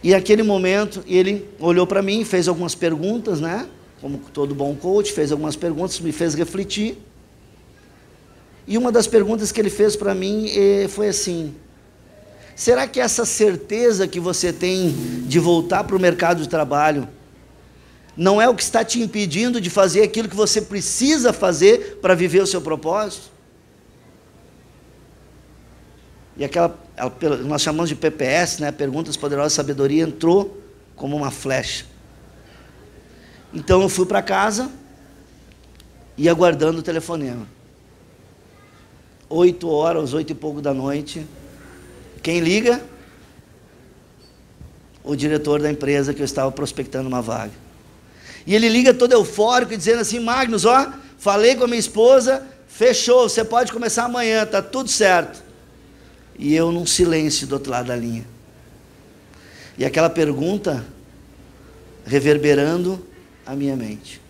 E naquele momento, ele olhou para mim, fez algumas perguntas, né? Como todo bom coach, fez algumas perguntas, me fez refletir. E uma das perguntas que ele fez para mim foi assim, será que essa certeza que você tem de voltar para o mercado de trabalho não é o que está te impedindo de fazer aquilo que você precisa fazer para viver o seu propósito? E nós chamamos de PPS, né? Perguntas Poderosas de Sabedoria, entrou como uma flecha. Então eu fui para casa e aguardando o telefonema. 8 horas, 8 e pouco da noite. Quem liga? O diretor da empresa que eu estava prospectando uma vaga. E ele liga todo eufórico, dizendo assim, Magnus, ó, falei com a minha esposa, fechou, você pode começar amanhã, tá tudo certo. E eu num silêncio do outro lado da linha. E aquela pergunta reverberando a minha mente.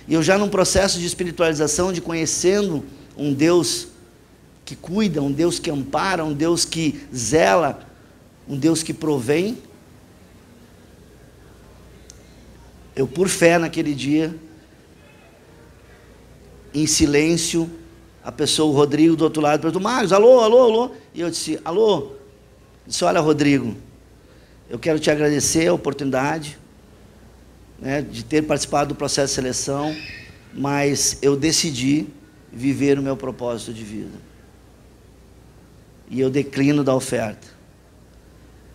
E eu já num processo de espiritualização, de conhecendo um Deus que cuida, um Deus que ampara, um Deus que zela, um Deus que provém. Eu, por fé naquele dia, em silêncio, a pessoa, o Rodrigo do outro lado, perguntou, Marcos, alô, alô, alô. E eu disse, alô. Eu disse, olha, Rodrigo, eu quero te agradecer a oportunidade, né, de ter participado do processo de seleção, mas eu decidi viver o meu propósito de vida. E eu declino da oferta.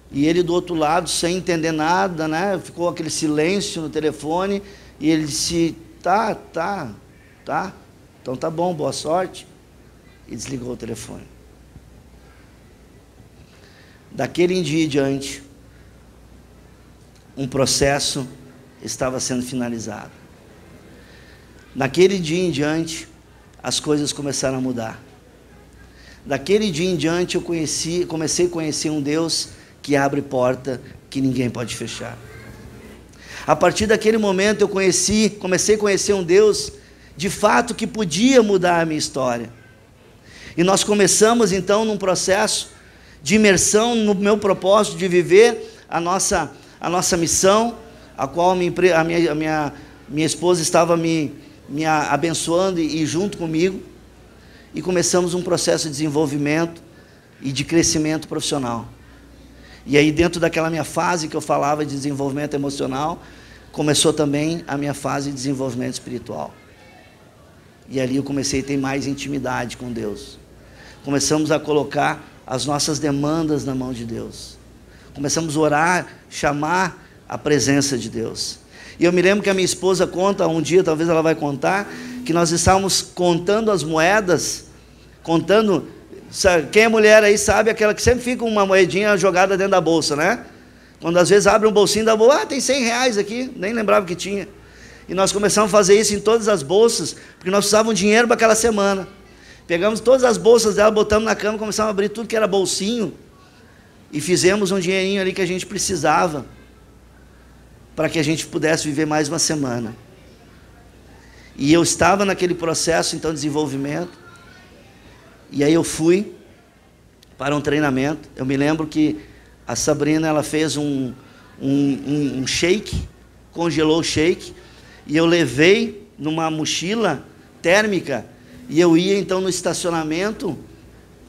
E ele do outro lado, sem entender nada, né, ficou aquele silêncio no telefone, e ele disse, tá, então tá bom, boa sorte. E desligou o telefone. Daquele dia em diante, um processo estava sendo finalizado. Naquele dia em diante, as coisas começaram a mudar. Daquele dia em diante, eu comecei a conhecer um Deus que abre porta que ninguém pode fechar. A partir daquele momento, eu comecei a conhecer um Deus de fato que podia mudar a minha história. E nós começamos então num processo de imersão no meu propósito de viver a nossa missão, a qual a minha esposa estava me abençoando e junto comigo, e começamos um processo de desenvolvimento e de crescimento profissional. E aí dentro daquela minha fase que eu falava de desenvolvimento emocional, começou também a minha fase de desenvolvimento espiritual. E ali eu comecei a ter mais intimidade com Deus. Começamos a colocar as nossas demandas na mão de Deus. Começamos a orar, chamar a presença de Deus. E eu me lembro que a minha esposa conta, um dia talvez ela vai contar, que nós estávamos contando as moedas, contando, sabe, quem é mulher aí sabe, aquela que sempre fica uma moedinha jogada dentro da bolsa, né? Quando às vezes abre um bolsinho da bolsa, tem 100 reais aqui, nem lembrava que tinha. E nós começamos a fazer isso em todas as bolsas, porque nós precisávamos de dinheiro para aquela semana. Pegamos todas as bolsas dela, botamos na cama, começamos a abrir tudo que era bolsinho, e fizemos um dinheirinho ali que a gente precisava, para que a gente pudesse viver mais uma semana. E eu estava naquele processo, então, de desenvolvimento, e aí eu fui para um treinamento. Eu me lembro que a Sabrina, ela fez um shake, congelou o shake, e eu levei numa mochila térmica, e eu ia então no estacionamento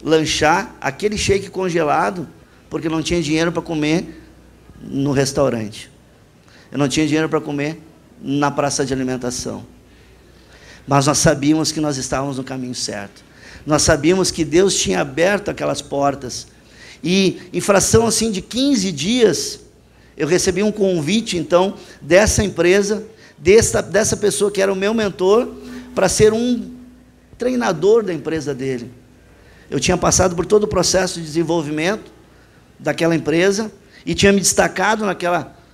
lanchar aquele shake congelado, porque não tinha dinheiro para comer no restaurante. Eu não tinha dinheiro para comer na praça de alimentação. Mas nós sabíamos que nós estávamos no caminho certo. Nós sabíamos que Deus tinha aberto aquelas portas. E em fração assim de 15 dias, eu recebi um convite, então, dessa empresa, dessa pessoa que era o meu mentor, para ser um treinador da empresa dele. Eu tinha passado por todo o processo de desenvolvimento daquela empresa e tinha me destacado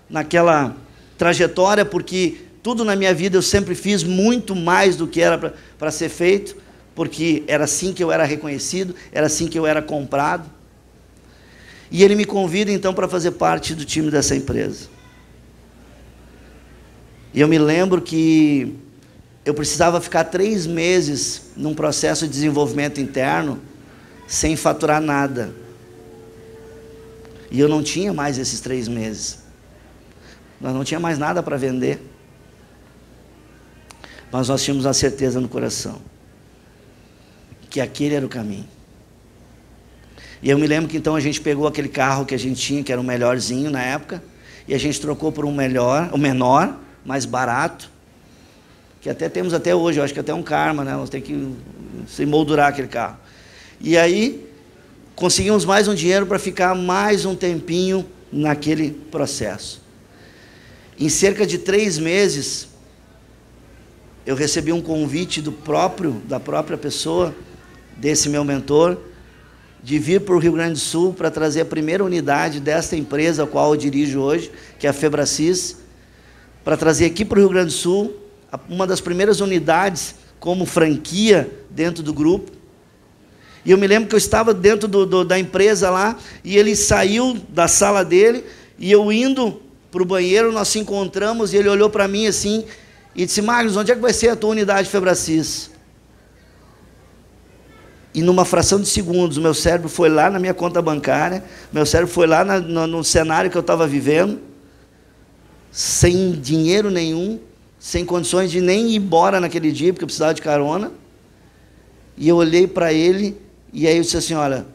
naquela trajetória, porque tudo na minha vida eu sempre fiz muito mais do que era para ser feito, porque era assim que eu era reconhecido, era assim que eu era comprado. E ele me convida então para fazer parte do time dessa empresa. E eu me lembro que eu precisava ficar 3 meses num processo de desenvolvimento interno, sem faturar nada. E eu não tinha mais esses 3 meses. Nós não tinha mais nada para vender. Mas nós tínhamos a certeza no coração que aquele era o caminho. E eu me lembro que então a gente pegou aquele carro que a gente tinha, que era o melhorzinho na época, e a gente trocou por um menor, mais barato, que até temos até hoje, eu acho que até um karma, né? Nós temos que se moldurar aquele carro. E aí conseguimos mais um dinheiro para ficar mais um tempinho naquele processo. Em cerca de 3 meses, eu recebi um convite da própria pessoa, desse meu mentor, de vir para o Rio Grande do Sul para trazer a primeira unidade desta empresa, a qual eu dirijo hoje, que é a Febracis, para trazer aqui para o Rio Grande do Sul, uma das primeiras unidades como franquia dentro do grupo. E eu me lembro que eu estava dentro da empresa lá, e ele saiu da sala dele, e eu indo para o banheiro, nós se encontramos, e ele olhou para mim assim, e disse: Magnus, onde é que vai ser a tua unidade Febracis? E numa fração de segundos, o meu cérebro foi lá na minha conta bancária, meu cérebro foi lá no cenário que eu estava vivendo, sem dinheiro nenhum, sem condições de nem ir embora naquele dia, porque eu precisava de carona. E eu olhei para ele, e aí eu disse assim: olha,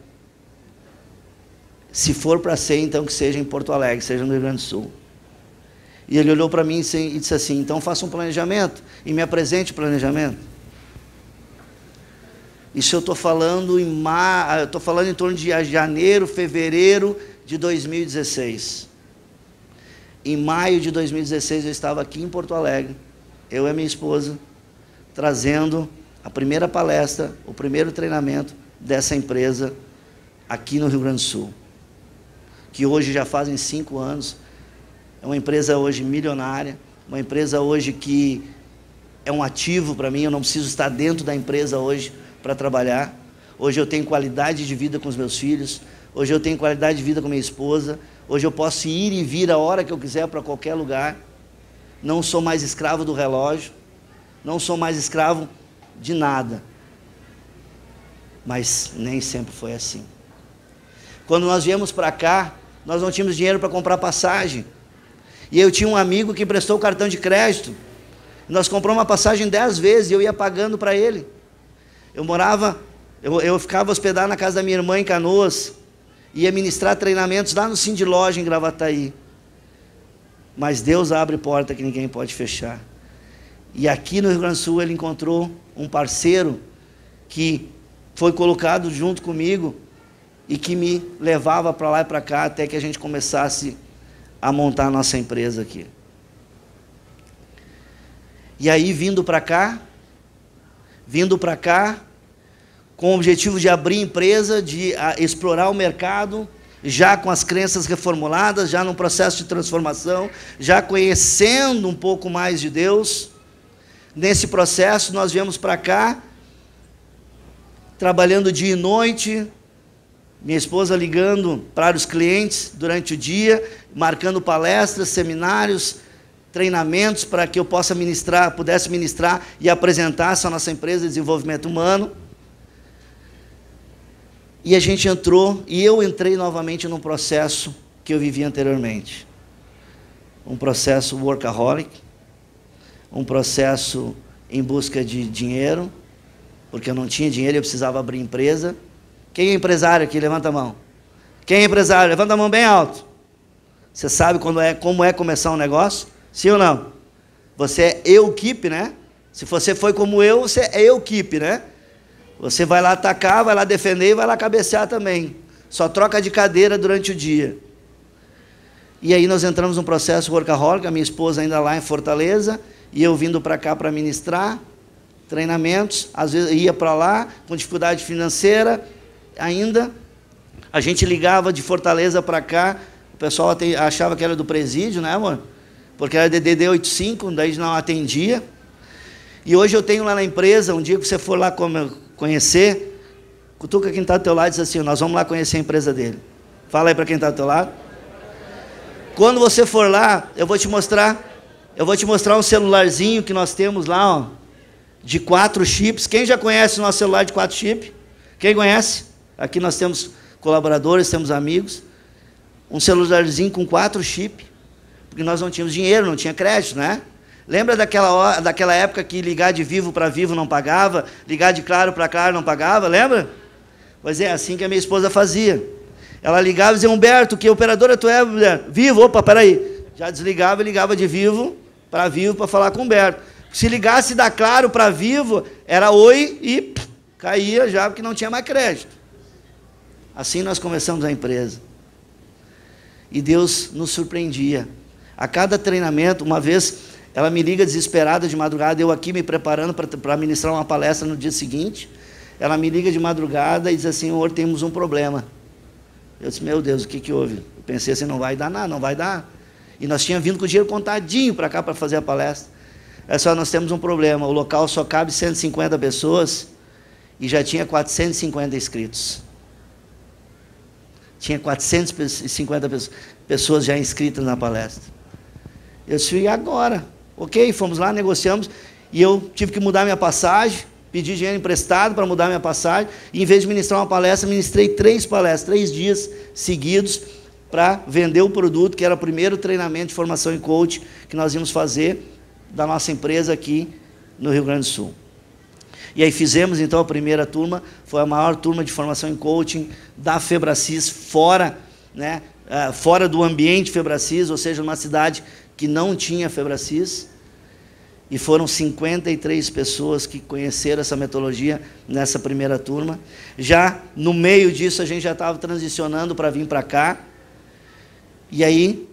se for para ser, então que seja em Porto Alegre, seja no Rio Grande do Sul. E ele olhou para mim e disse assim: então faça um planejamento, e me apresente o planejamento. Isso eu estou falando em torno de janeiro, fevereiro de 2016. Em maio de 2016 eu estava aqui em Porto Alegre, eu e a minha esposa, trazendo a primeira palestra, o primeiro treinamento dessa empresa aqui no Rio Grande do Sul, que hoje já fazem 5 anos, é uma empresa hoje milionária, uma empresa hoje que é um ativo para mim, eu não preciso estar dentro da empresa hoje para trabalhar. Hoje eu tenho qualidade de vida com os meus filhos, hoje eu tenho qualidade de vida com minha esposa, hoje eu posso ir e vir a hora que eu quiser para qualquer lugar, não sou mais escravo do relógio, não sou mais escravo de nada. Mas nem sempre foi assim. Quando nós viemos para cá, nós não tínhamos dinheiro para comprar passagem, e eu tinha um amigo que emprestou o cartão de crédito, nós compramos uma passagem 10 vezes, e eu ia pagando para ele. Eu ficava hospedado na casa da minha irmã em Canoas, ia ministrar treinamentos lá no Cindy Loja em Gravataí. Mas Deus abre porta que ninguém pode fechar. E aqui no Rio Grande do Sul ele encontrou um parceiro que foi colocado junto comigo e que me levava para lá e para cá até que a gente começasse a montar a nossa empresa aqui. E aí vindo para cá, com o objetivo de abrir empresa, de explorar o mercado, já com as crenças reformuladas, já num processo de transformação, já conhecendo um pouco mais de Deus. Nesse processo nós viemos para cá, trabalhando dia e noite, minha esposa ligando para os clientes durante o dia, marcando palestras, seminários, treinamentos para que eu pudesse ministrar e apresentar essa nossa empresa de desenvolvimento humano. E a gente entrou, e eu entrei novamente num processo que eu vivi anteriormente. Um processo workaholic, um processo em busca de dinheiro, porque eu não tinha dinheiro e eu precisava abrir empresa. Quem é empresário aqui? Levanta a mão. Quem é empresário? Levanta a mão bem alto. Você sabe como é começar um negócio? Sim ou não? Você é eu-keep, né? Se você foi como eu, você é eu-keep, né? Você vai lá atacar, vai lá defender e vai lá cabecear também. só troca de cadeira durante o dia. E aí nós entramos num processo workaholic, a minha esposa ainda lá em Fortaleza, e eu vindo para cá para ministrar treinamentos, às vezes ia para lá com dificuldade financeira ainda. A gente ligava de Fortaleza para cá, o pessoal achava que era do presídio, né, amor? Porque era DDD 85, daí não atendia. E hoje eu tenho lá na empresa, um dia que você for lá conhecer, cutuca quem está do teu lado e diz assim, nós vamos lá conhecer a empresa dele. Fala aí para quem está do teu lado. Quando você for lá, eu vou te mostrar um celularzinho que nós temos lá, ó, de 4 chips. Quem já conhece o nosso celular de 4 chips? Quem conhece? Aqui nós temos colaboradores, temos amigos. Um celularzinho com 4 chips, porque nós não tínhamos dinheiro, não tinha crédito, né? Lembra daquela época que ligar de Vivo para Vivo não pagava, ligar de Claro para Claro não pagava, lembra? Pois é, assim que a minha esposa fazia. Ela ligava e dizia, Humberto, que operadora tu é, mulher? Vivo, opa, peraí. Já desligava e ligava de Vivo para falar com o Humberto. Se ligasse da Claro para Vivo, era oi e caía já, porque não tinha mais crédito. Assim nós começamos a empresa. E Deus nos surpreendia. A cada treinamento, uma vez, ela me liga desesperada de madrugada, eu aqui me preparando para ministrar uma palestra no dia seguinte. Ela me liga de madrugada e diz assim, Senhor, temos um problema. Eu disse, meu Deus, o que houve? Eu pensei assim, não vai dar nada, não vai dar. E nós tínhamos vindo com o dinheiro contadinho para cá para fazer a palestra. É só, nós temos um problema, o local só cabe 150 pessoas e já tinha 450 inscritos. Tinha 450 pessoas já inscritas na palestra. Eu disse, e agora? Ok, fomos lá, negociamos, e eu tive que mudar minha passagem, pedi dinheiro emprestado para mudar minha passagem, e em vez de ministrar uma palestra, ministrei 3 palestras, 3 dias seguidos, para vender o produto, que era o primeiro treinamento de formação em coach que nós íamos fazer da nossa empresa aqui no Rio Grande do Sul. E aí fizemos então a primeira turma, foi a maior turma de formação em coaching da Febracis, fora do ambiente Febracis, ou seja, numa cidade que não tinha Febracis. E foram 53 pessoas que conheceram essa metodologia nessa primeira turma. Já no meio disso, a gente já estava transicionando para vir para cá. E aí,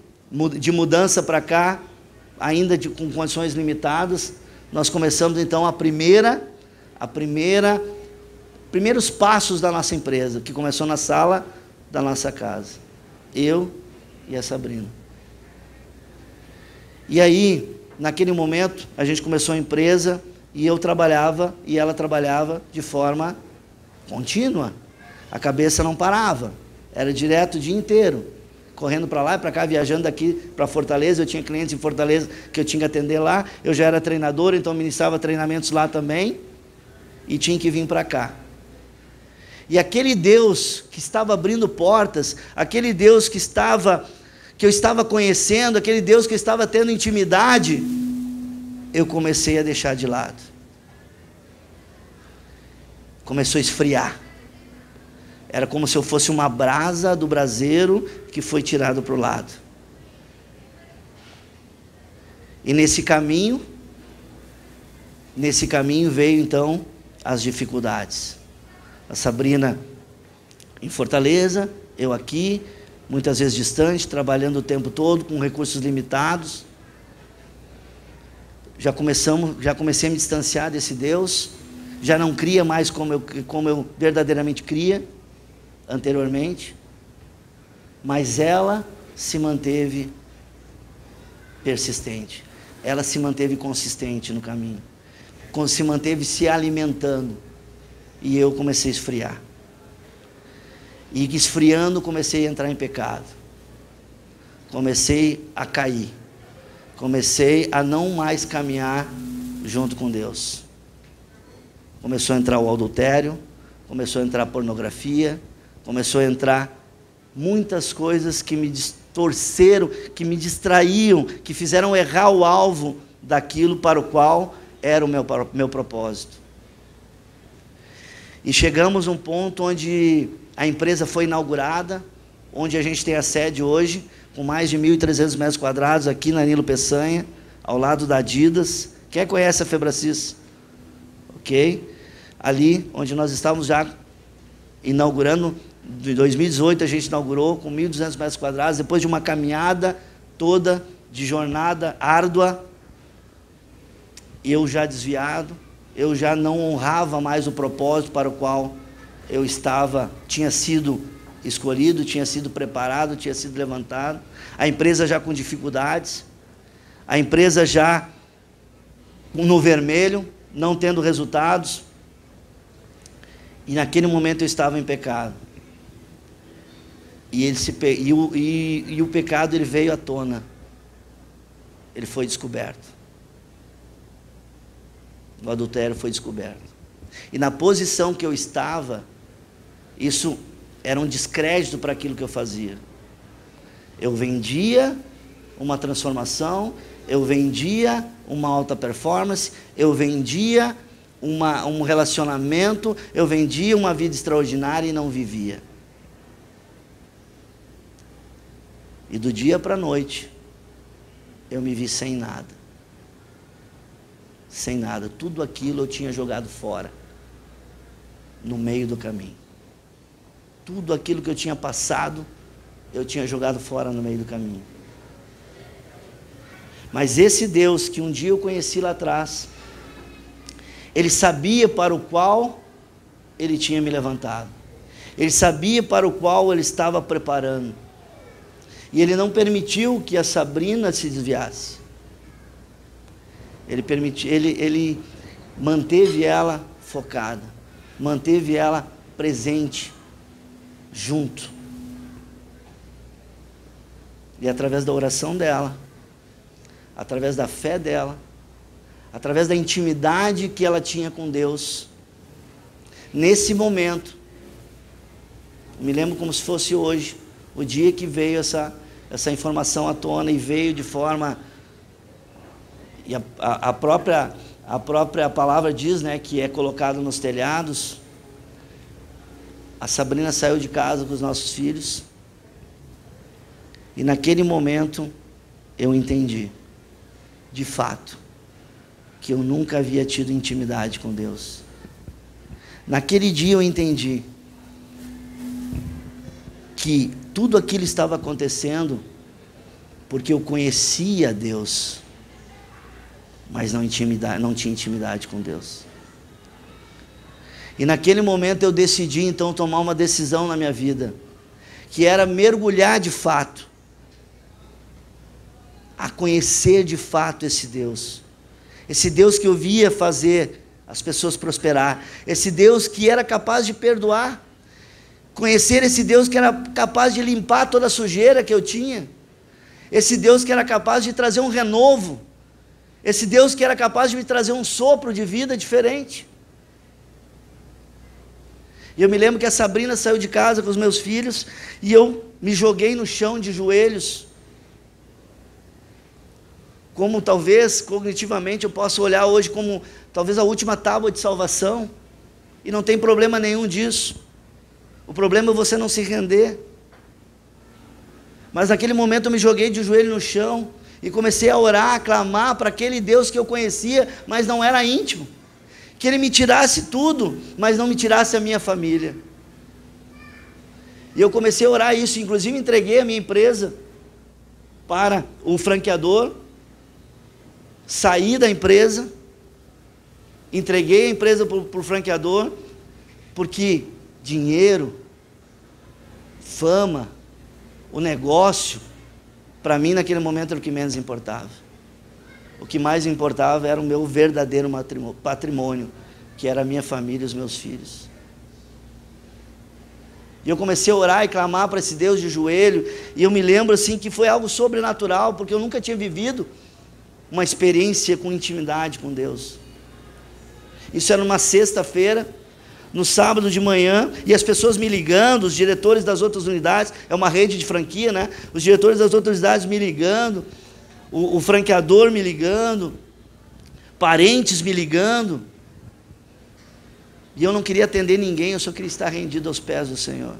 de mudança para cá, ainda com condições limitadas, nós começamos então primeiros passos da nossa empresa, que começou na sala da nossa casa. Eu e a Sabrina. E aí, naquele momento, a gente começou a empresa e eu trabalhava e ela trabalhava de forma contínua. A cabeça não parava, era direto o dia inteiro, correndo para lá e para cá, viajando daqui para Fortaleza. Eu tinha clientes em Fortaleza que eu tinha que atender lá, eu já era treinador, então ministrava treinamentos lá também e tinha que vir para cá. E aquele Deus que estava abrindo portas, aquele Deus que eu estava conhecendo, aquele Deus que eu estava tendo intimidade, eu comecei a deixar de lado. Começou a esfriar. Era como se eu fosse uma brasa do braseiro que foi tirado para o lado. E nesse caminho veio então as dificuldades. A Sabrina em Fortaleza, eu aqui, muitas vezes distante, trabalhando o tempo todo, com recursos limitados. Já comecei a me distanciar desse Deus, já não cria mais como eu verdadeiramente cria anteriormente, mas ela se manteve persistente, ela se manteve consistente no caminho, se manteve se alimentando, e eu comecei a esfriar. E esfriando, comecei a entrar em pecado. Comecei a cair. Comecei a não mais caminhar junto com Deus. Começou a entrar o adultério, começou a entrar a pornografia, começou a entrar muitas coisas que me distorceram, que me distraíam, que fizeram errar o alvo daquilo para o qual era o meu propósito. E chegamos a um ponto onde a empresa foi inaugurada, onde a gente tem a sede hoje, com mais de 1.300 metros quadrados, aqui na Nilo Peçanha, ao lado da Adidas. Quem conhece a Febracis? Ok? Ali, onde nós estávamos já inaugurando Em 2018 a gente inaugurou com 1.200 metros quadrados, depois de uma caminhada toda de jornada árdua, eu já desviado, eu já não honrava mais o propósito para o qual eu tinha sido escolhido, tinha sido preparado, tinha sido levantado. A empresa já com dificuldades, a empresa já no vermelho, não tendo resultados. E naquele momento eu estava em pecado. E o pecado ele veio à tona. Ele foi descoberto. O adultério foi descoberto. E na posição que eu estava, isso era um descrédito para aquilo que eu fazia. Eu vendia uma transformação, eu vendia uma alta performance, eu vendia um relacionamento, eu vendia uma vida extraordinária e não vivia. E do dia para a noite, eu me vi sem nada. Sem nada. Tudo aquilo eu tinha jogado fora, no meio do caminho. Tudo aquilo que eu tinha passado, eu tinha jogado fora no meio do caminho. Mas esse Deus que um dia eu conheci lá atrás, Ele sabia para o qual Ele tinha me levantado. Ele sabia para o qual Ele estava preparando. E Ele não permitiu que a Sabrina se desviasse. Ele manteve ela focada, manteve ela presente, junto. E através da oração dela, através da fé dela, através da intimidade que ela tinha com Deus, nesse momento, eu me lembro como se fosse hoje, o dia que veio essa informação à tona, e veio de forma, e a própria palavra diz, né, que é colocado nos telhados. A Sabrina saiu de casa com os nossos filhos, e naquele momento eu entendi, de fato, que eu nunca havia tido intimidade com Deus. Naquele dia eu entendi que tudo aquilo estava acontecendo porque eu conhecia Deus, mas não tinha intimidade com Deus. E naquele momento eu decidi então tomar uma decisão na minha vida, que era mergulhar de fato, a conhecer de fato esse Deus que eu via fazer as pessoas prosperar, esse Deus que era capaz de perdoar, conhecer esse Deus que era capaz de limpar toda a sujeira que eu tinha, esse Deus que era capaz de trazer um renovo, esse Deus que era capaz de me trazer um sopro de vida diferente. E eu me lembro que a Sabrina saiu de casa com os meus filhos, e eu me joguei no chão de joelhos, como talvez cognitivamente eu possa olhar hoje como talvez a última tábua de salvação, e não tem problema nenhum disso. O problema é você não se render. Mas naquele momento eu me joguei de joelho no chão e comecei a orar, a clamar para aquele Deus que eu conhecia, mas não era íntimo, que Ele me tirasse tudo, mas não me tirasse a minha família. E eu comecei a orar isso, inclusive entreguei a minha empresa para o franqueador, saí da empresa, entreguei a empresa para o franqueador, porque dinheiro, fama, o negócio, para mim naquele momento era o que menos importava. O que mais importava era o meu verdadeiro patrimônio, que era a minha família e os meus filhos. E eu comecei a orar e clamar para esse Deus de joelho, e eu me lembro assim que foi algo sobrenatural, porque eu nunca tinha vivido uma experiência com intimidade com Deus. Isso era numa sexta-feira, no sábado de manhã, e as pessoas me ligando, os diretores das outras unidades, é uma rede de franquia, né? Os diretores das outras unidades me ligando, o franqueador me ligando, parentes me ligando, e eu não queria atender ninguém, eu só queria estar rendido aos pés do Senhor,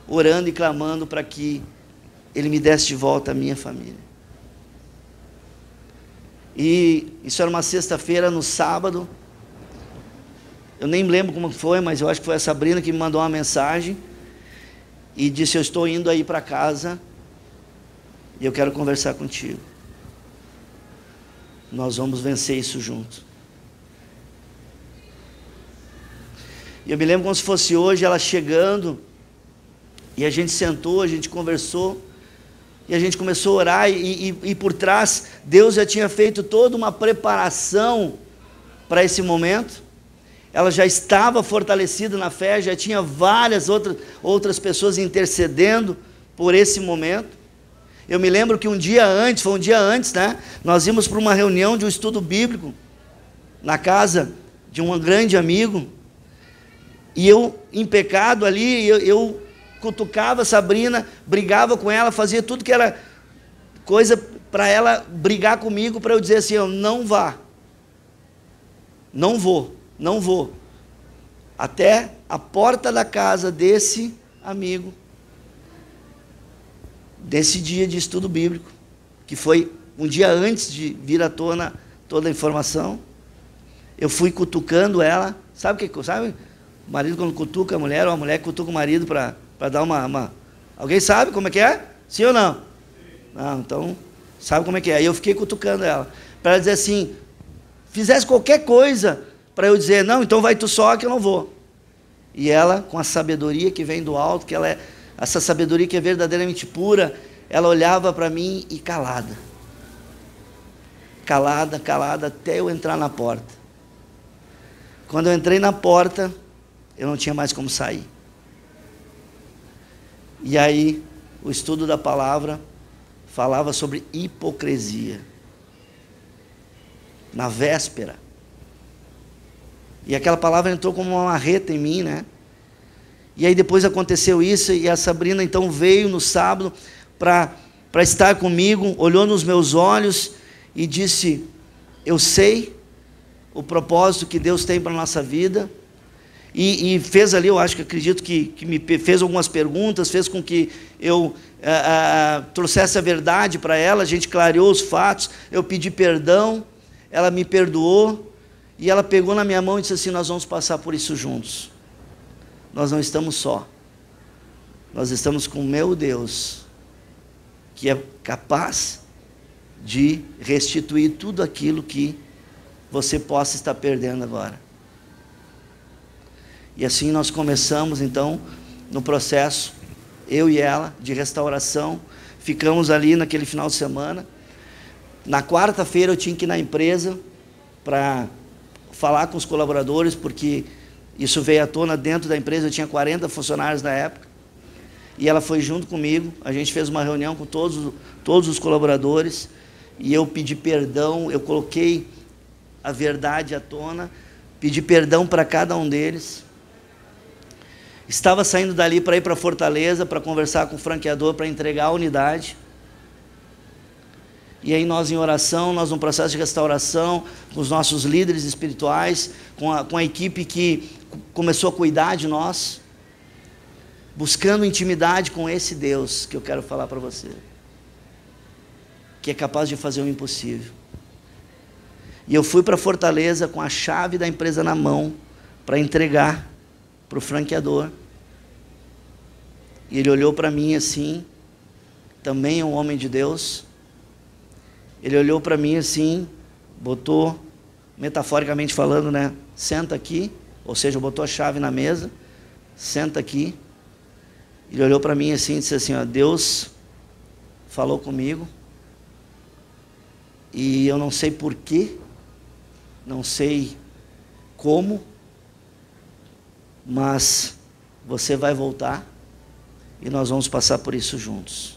orando e clamando para que Ele me desse de volta a minha família. E isso era uma sexta-feira, no sábado, eu nem lembro como foi, mas eu acho que foi a Sabrina que me mandou uma mensagem, e disse: eu estou indo aí para casa e eu quero conversar contigo. Nós vamos vencer isso junto. E eu me lembro como se fosse hoje, ela chegando, e a gente sentou, a gente conversou, e a gente começou a orar, e por trás, Deus já tinha feito toda uma preparação para esse momento. Ela já estava fortalecida na fé, já tinha várias outras pessoas intercedendo por esse momento. Eu me lembro que foi um dia antes, né? Nós íamos para uma reunião de um estudo bíblico, na casa de um grande amigo, e eu, em pecado ali, eu cutucava a Sabrina, brigava com ela, fazia tudo que era coisa para ela brigar comigo, para eu dizer assim: eu não vá, não vou, até a porta da casa desse amigo, desse dia de estudo bíblico, que foi um dia antes de vir à tona toda a informação. Eu fui cutucando ela, sabe? O marido quando cutuca a mulher, ou a mulher cutuca o marido para dar uma... Alguém sabe como é que é? Sim ou não? Não, então, sabe como é que é. Aí eu fiquei cutucando ela, para ela dizer assim, fizesse qualquer coisa, para eu dizer: não, então vai tu só que eu não vou. E ela, com a sabedoria que vem do alto, essa sabedoria que é verdadeiramente pura, ela olhava para mim e calada, até eu entrar na porta. Quando eu entrei na porta, eu não tinha mais como sair. E aí, o estudo da palavra falava sobre hipocrisia. Na véspera. E aquela palavra entrou como uma marreta em mim, né? E aí depois aconteceu isso, e a Sabrina então veio no sábado para estar comigo, olhou nos meus olhos e disse: eu sei o propósito que Deus tem para a nossa vida. E fez ali, acredito que me fez algumas perguntas, fez com que eu trouxesse a verdade para ela, a gente clareou os fatos, eu pedi perdão, ela me perdoou, e ela pegou na minha mão e disse assim: nós vamos passar por isso juntos. Nós não estamos só. Nós estamos com o meu Deus, que é capaz de restituir tudo aquilo que você possa estar perdendo agora. E assim nós começamos então no processo, eu e ela, de restauração. Ficamos ali naquele final de semana. Na quarta-feira eu tinha que ir na empresa para falar com os colaboradores, porque isso veio à tona dentro da empresa. Eu tinha 40 funcionários na época, e ela foi junto comigo. A gente fez uma reunião com todos os colaboradores, e eu pedi perdão, eu coloquei a verdade à tona, pedi perdão para cada um deles. Estava saindo dali para ir para Fortaleza, para conversar com o franqueador, para entregar a unidade. E aí nós em oração, nós num processo de restauração, com os nossos líderes espirituais, com a equipe que começou a cuidar de nós, buscando intimidade com esse Deus que eu quero falar para você, que é capaz de fazer o impossível. E eu fui para Fortaleza com a chave da empresa na mão, para entregar para o franqueador. E ele olhou para mim assim, também é um homem de Deus. Ele olhou para mim assim, botou, metaforicamente falando, né? Senta aqui, ou seja, botou a chave na mesa, senta aqui. Ele olhou para mim assim e disse assim: ó, Deus falou comigo, e eu não sei porquê, não sei como, mas você vai voltar e nós vamos passar por isso juntos.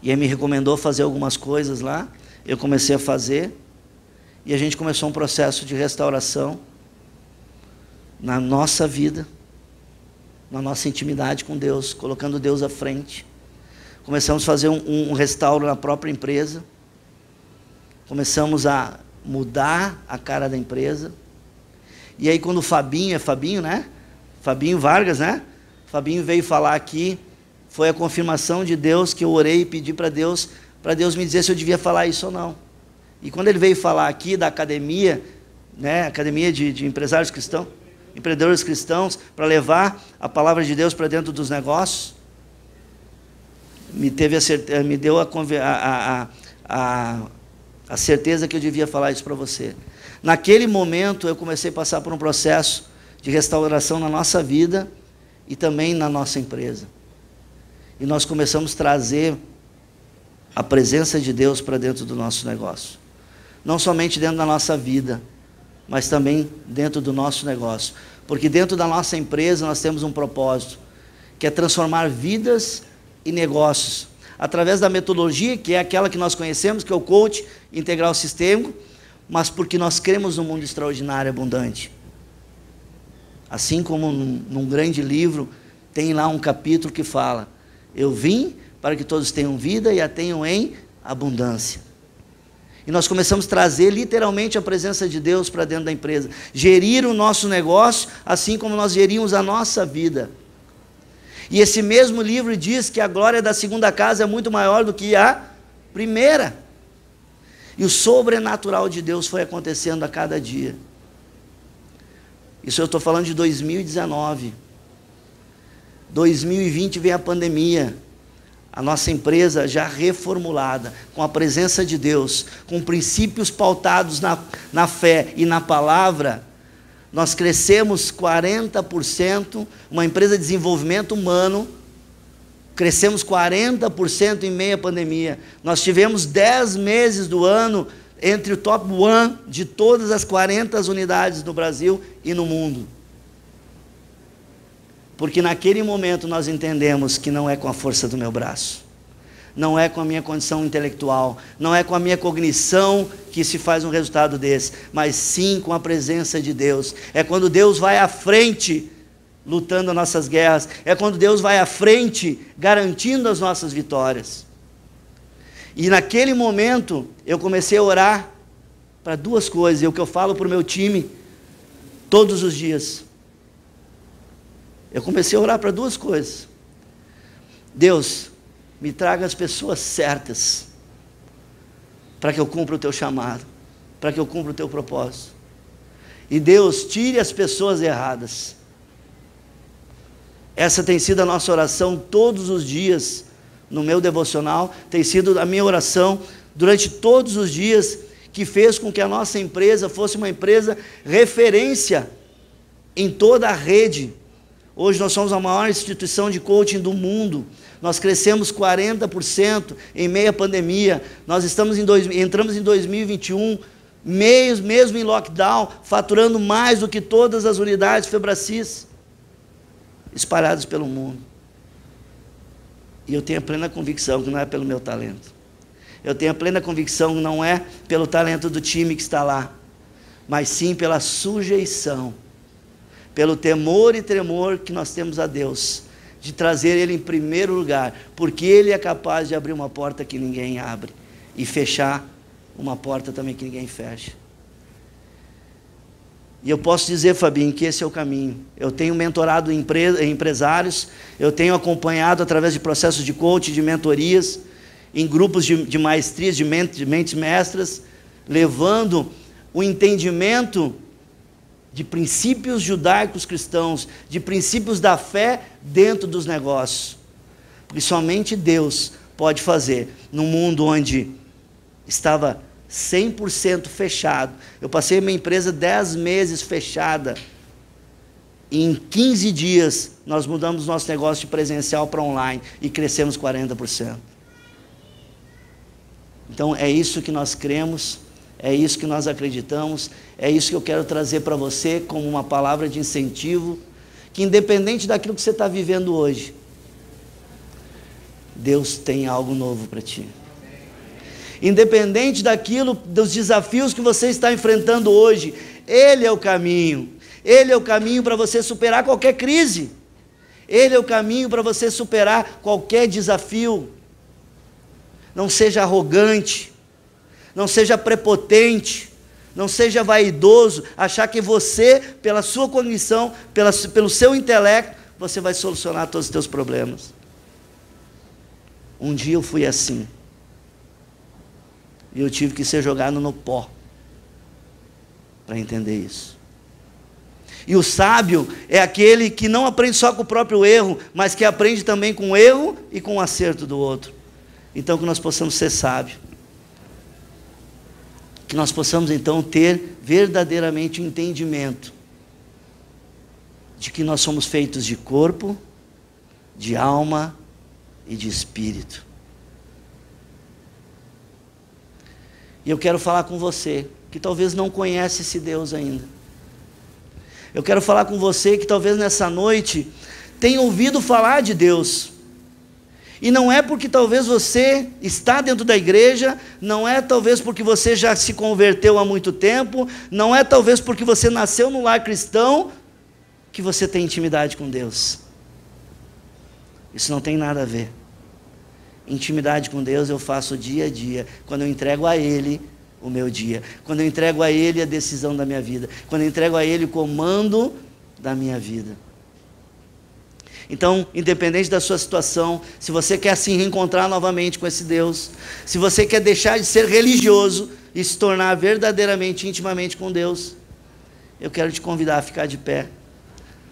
E ele me recomendou fazer algumas coisas lá, eu comecei a fazer, e a gente começou um processo de restauração na nossa vida, na nossa intimidade com Deus, colocando Deus à frente. Começamos a fazer um restauro na própria empresa, começamos a mudar a cara da empresa. E aí quando o Fabinho, né? Fabinho Vargas, né? Fabinho veio falar aqui, foi a confirmação de Deus, que eu orei e pedi para Deus me dizer se eu devia falar isso ou não. E quando ele veio falar aqui da academia, né? Academia de empresários cristãos, empreendedores cristãos, para levar a palavra de Deus para dentro dos negócios. Me deu a certeza que eu devia falar isso para você. Naquele momento eu comecei a passar por um processo de restauração na nossa vida e também na nossa empresa. E nós começamos a trazer a presença de Deus para dentro do nosso negócio. Não somente dentro da nossa vida, mas também dentro do nosso negócio. Porque dentro da nossa empresa nós temos um propósito, que é transformar vidas e negócios, através da metodologia, que é aquela que nós conhecemos, que é o coach integral sistêmico, mas porque nós cremos num mundo extraordinário e abundante. Assim como num grande livro, tem lá um capítulo que fala: eu vim para que todos tenham vida e a tenham em abundância. E nós começamos a trazer literalmente a presença de Deus para dentro da empresa. Gerir o nosso negócio, assim como nós gerimos a nossa vida. E esse mesmo livro diz que a glória da segunda casa é muito maior do que a primeira. E o sobrenatural de Deus foi acontecendo a cada dia. Isso eu estou falando de 2019. 2020 vem a pandemia. A nossa empresa já reformulada, com a presença de Deus, com princípios pautados na fé e na palavra, nós crescemos 40%, uma empresa de desenvolvimento humano, crescemos 40% em meio à pandemia. Nós tivemos 10 meses do ano entre o top 1 de todas as 40 unidades no Brasil e no mundo. Porque naquele momento nós entendemos que não é com a força do meu braço, não é com a minha condição intelectual, não é com a minha cognição que se faz um resultado desse, mas sim com a presença de Deus. É quando Deus vai à frente, lutando as nossas guerras, é quando Deus vai à frente, garantindo as nossas vitórias. E naquele momento, eu comecei a orar para duas coisas, é o que eu falo para o meu time todos os dias. Eu comecei a orar para duas coisas. Deus, me traga as pessoas certas para que eu cumpra o teu chamado, para que eu cumpra o teu propósito. E Deus, tire as pessoas erradas. Essa tem sido a nossa oração todos os dias, no meu devocional, tem sido a minha oração durante todos os dias, que fez com que a nossa empresa fosse uma empresa referência em toda a rede. Hoje nós somos a maior instituição de coaching do mundo. Nós crescemos 40% em meio à pandemia. Nós entramos em 2021, mesmo em lockdown, faturando mais do que todas as unidades Febracis espalhadas pelo mundo. E eu tenho a plena convicção que não é pelo meu talento. Eu tenho a plena convicção que não é pelo talento do time que está lá, mas sim pela sujeição, pelo temor e tremor que nós temos a Deus, de trazer Ele em primeiro lugar, porque Ele é capaz de abrir uma porta que ninguém abre, e fechar uma porta também que ninguém fecha. E eu posso dizer, Fabinho, que esse é o caminho. Eu tenho mentorado empresários, eu tenho acompanhado através de processos de coaching, de mentorias, em grupos de maestrias, de mentes mestras, levando o entendimento de princípios judaicos cristãos, de princípios da fé dentro dos negócios. Porque somente Deus pode fazer, num mundo onde estava 100% fechado. Eu passei minha empresa 10 meses fechada, e em 15 dias nós mudamos nosso negócio de presencial para online, e crescemos 40%. Então é isso que nós cremos, é isso que nós acreditamos, é isso que eu quero trazer para você como uma palavra de incentivo, que independente daquilo que você está vivendo hoje, Deus tem algo novo para ti. Independente daquilo, dos desafios que você está enfrentando hoje, Ele é o caminho. Ele é o caminho para você superar qualquer crise. Ele é o caminho para você superar qualquer desafio. Não seja arrogante, não seja prepotente, não seja vaidoso, achar que você, pela sua cognição, pelo seu intelecto, você vai solucionar todos os teus problemas. Um dia eu fui assim, e eu tive que ser jogado no pó para entender isso. E o sábio é aquele que não aprende só com o próprio erro, mas que aprende também com o erro e com o acerto do outro. Então que nós possamos ser sábios. Que nós possamos então ter verdadeiramente o entendimento de que nós somos feitos de corpo, de alma e de espírito. E eu quero falar com você que talvez não conhece esse Deus ainda. Eu quero falar com você que talvez nessa noite tenha ouvido falar de Deus. E não é porque talvez você está dentro da igreja, não é talvez porque você já se converteu há muito tempo, não é talvez porque você nasceu no lar cristão, que você tem intimidade com Deus. Isso não tem nada a ver. Intimidade com Deus eu faço dia a dia, quando eu entrego a Ele o meu dia, quando eu entrego a Ele a decisão da minha vida, quando eu entrego a Ele o comando da minha vida. Então, independente da sua situação, se você quer se reencontrar novamente com esse Deus, se você quer deixar de ser religioso e se tornar verdadeiramente, intimamente com Deus, eu quero te convidar a ficar de pé,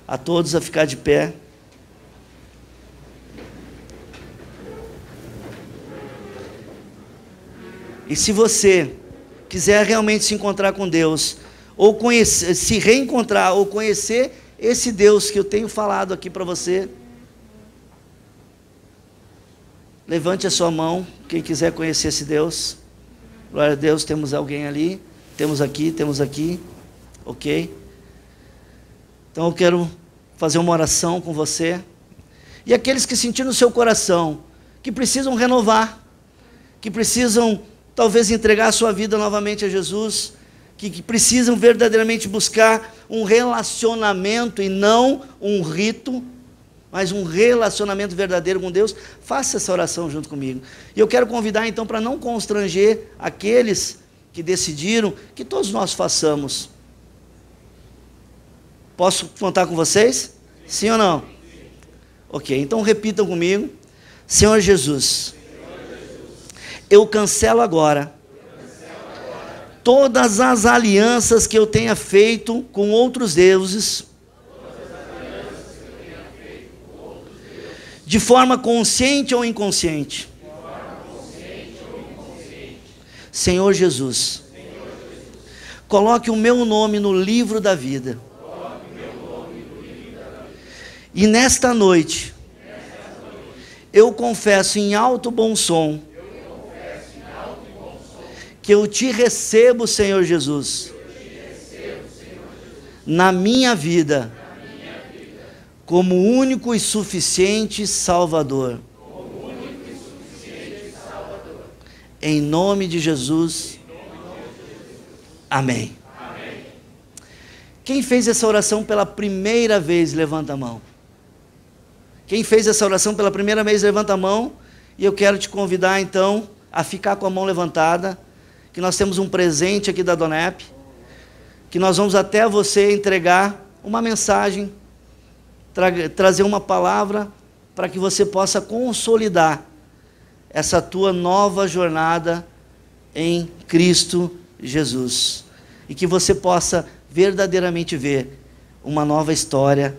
a todos a ficar de pé. E se você quiser realmente se encontrar com Deus, ou conhecer, se reencontrar, ou conhecer esse Deus que eu tenho falado aqui para você, levante a sua mão, quem quiser conhecer esse Deus. Glória a Deus, temos alguém ali, temos aqui, ok? Então eu quero fazer uma oração com você, e aqueles que sentiram no seu coração, que precisam renovar, que precisam talvez entregar a sua vida novamente a Jesus, que precisam verdadeiramente buscar um relacionamento e não um rito, mas um relacionamento verdadeiro com Deus, faça essa oração junto comigo. E eu quero convidar então para não constranger aqueles que decidiram, que todos nós façamos. Posso contar com vocês? Sim ou não? Ok, então repitam comigo. Senhor Jesus, eu cancelo agora todas as alianças que eu tenha feito com outros deuses, de forma consciente ou inconsciente. Senhor Jesus, coloque o meu nome no livro da vida. E nesta noite, eu confesso em alto bom som que eu te recebo, Senhor Jesus, na minha vida, como único e suficiente Salvador. Em nome de Jesus. Amém. Quem fez essa oração pela primeira vez, levanta a mão. Quem fez essa oração pela primeira vez, levanta a mão. E eu quero te convidar então a ficar com a mão levantada, que nós temos um presente aqui da Donep, que nós vamos até você entregar uma mensagem, trazer uma palavra para que você possa consolidar essa tua nova jornada em Cristo Jesus, e que você possa verdadeiramente ver uma nova história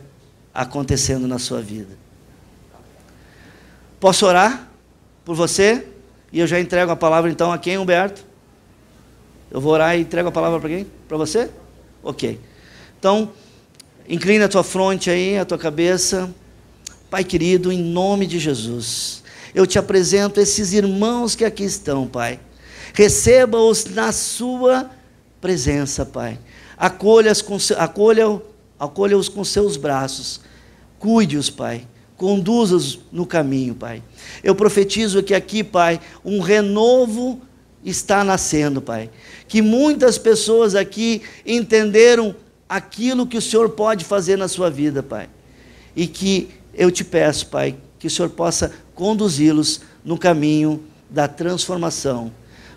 acontecendo na sua vida. Posso orar por você? E eu já entrego a palavra então a quem, Humberto? Eu vou orar e entrego a palavra para quem? Para você? Ok. Então, inclina a tua fronte aí, a tua cabeça. Pai querido, em nome de Jesus, eu te apresento esses irmãos que aqui estão, Pai. Receba-os na sua presença, Pai. Acolha-os com seus braços. Cuide-os, Pai. Conduza-os no caminho, Pai. Eu profetizo que aqui, Pai, um renovo está nascendo, Pai. Que muitas pessoas aqui entenderam aquilo que o Senhor pode fazer na sua vida, Pai. E que eu te peço, Pai, que o Senhor possa conduzi-los no caminho da transformação.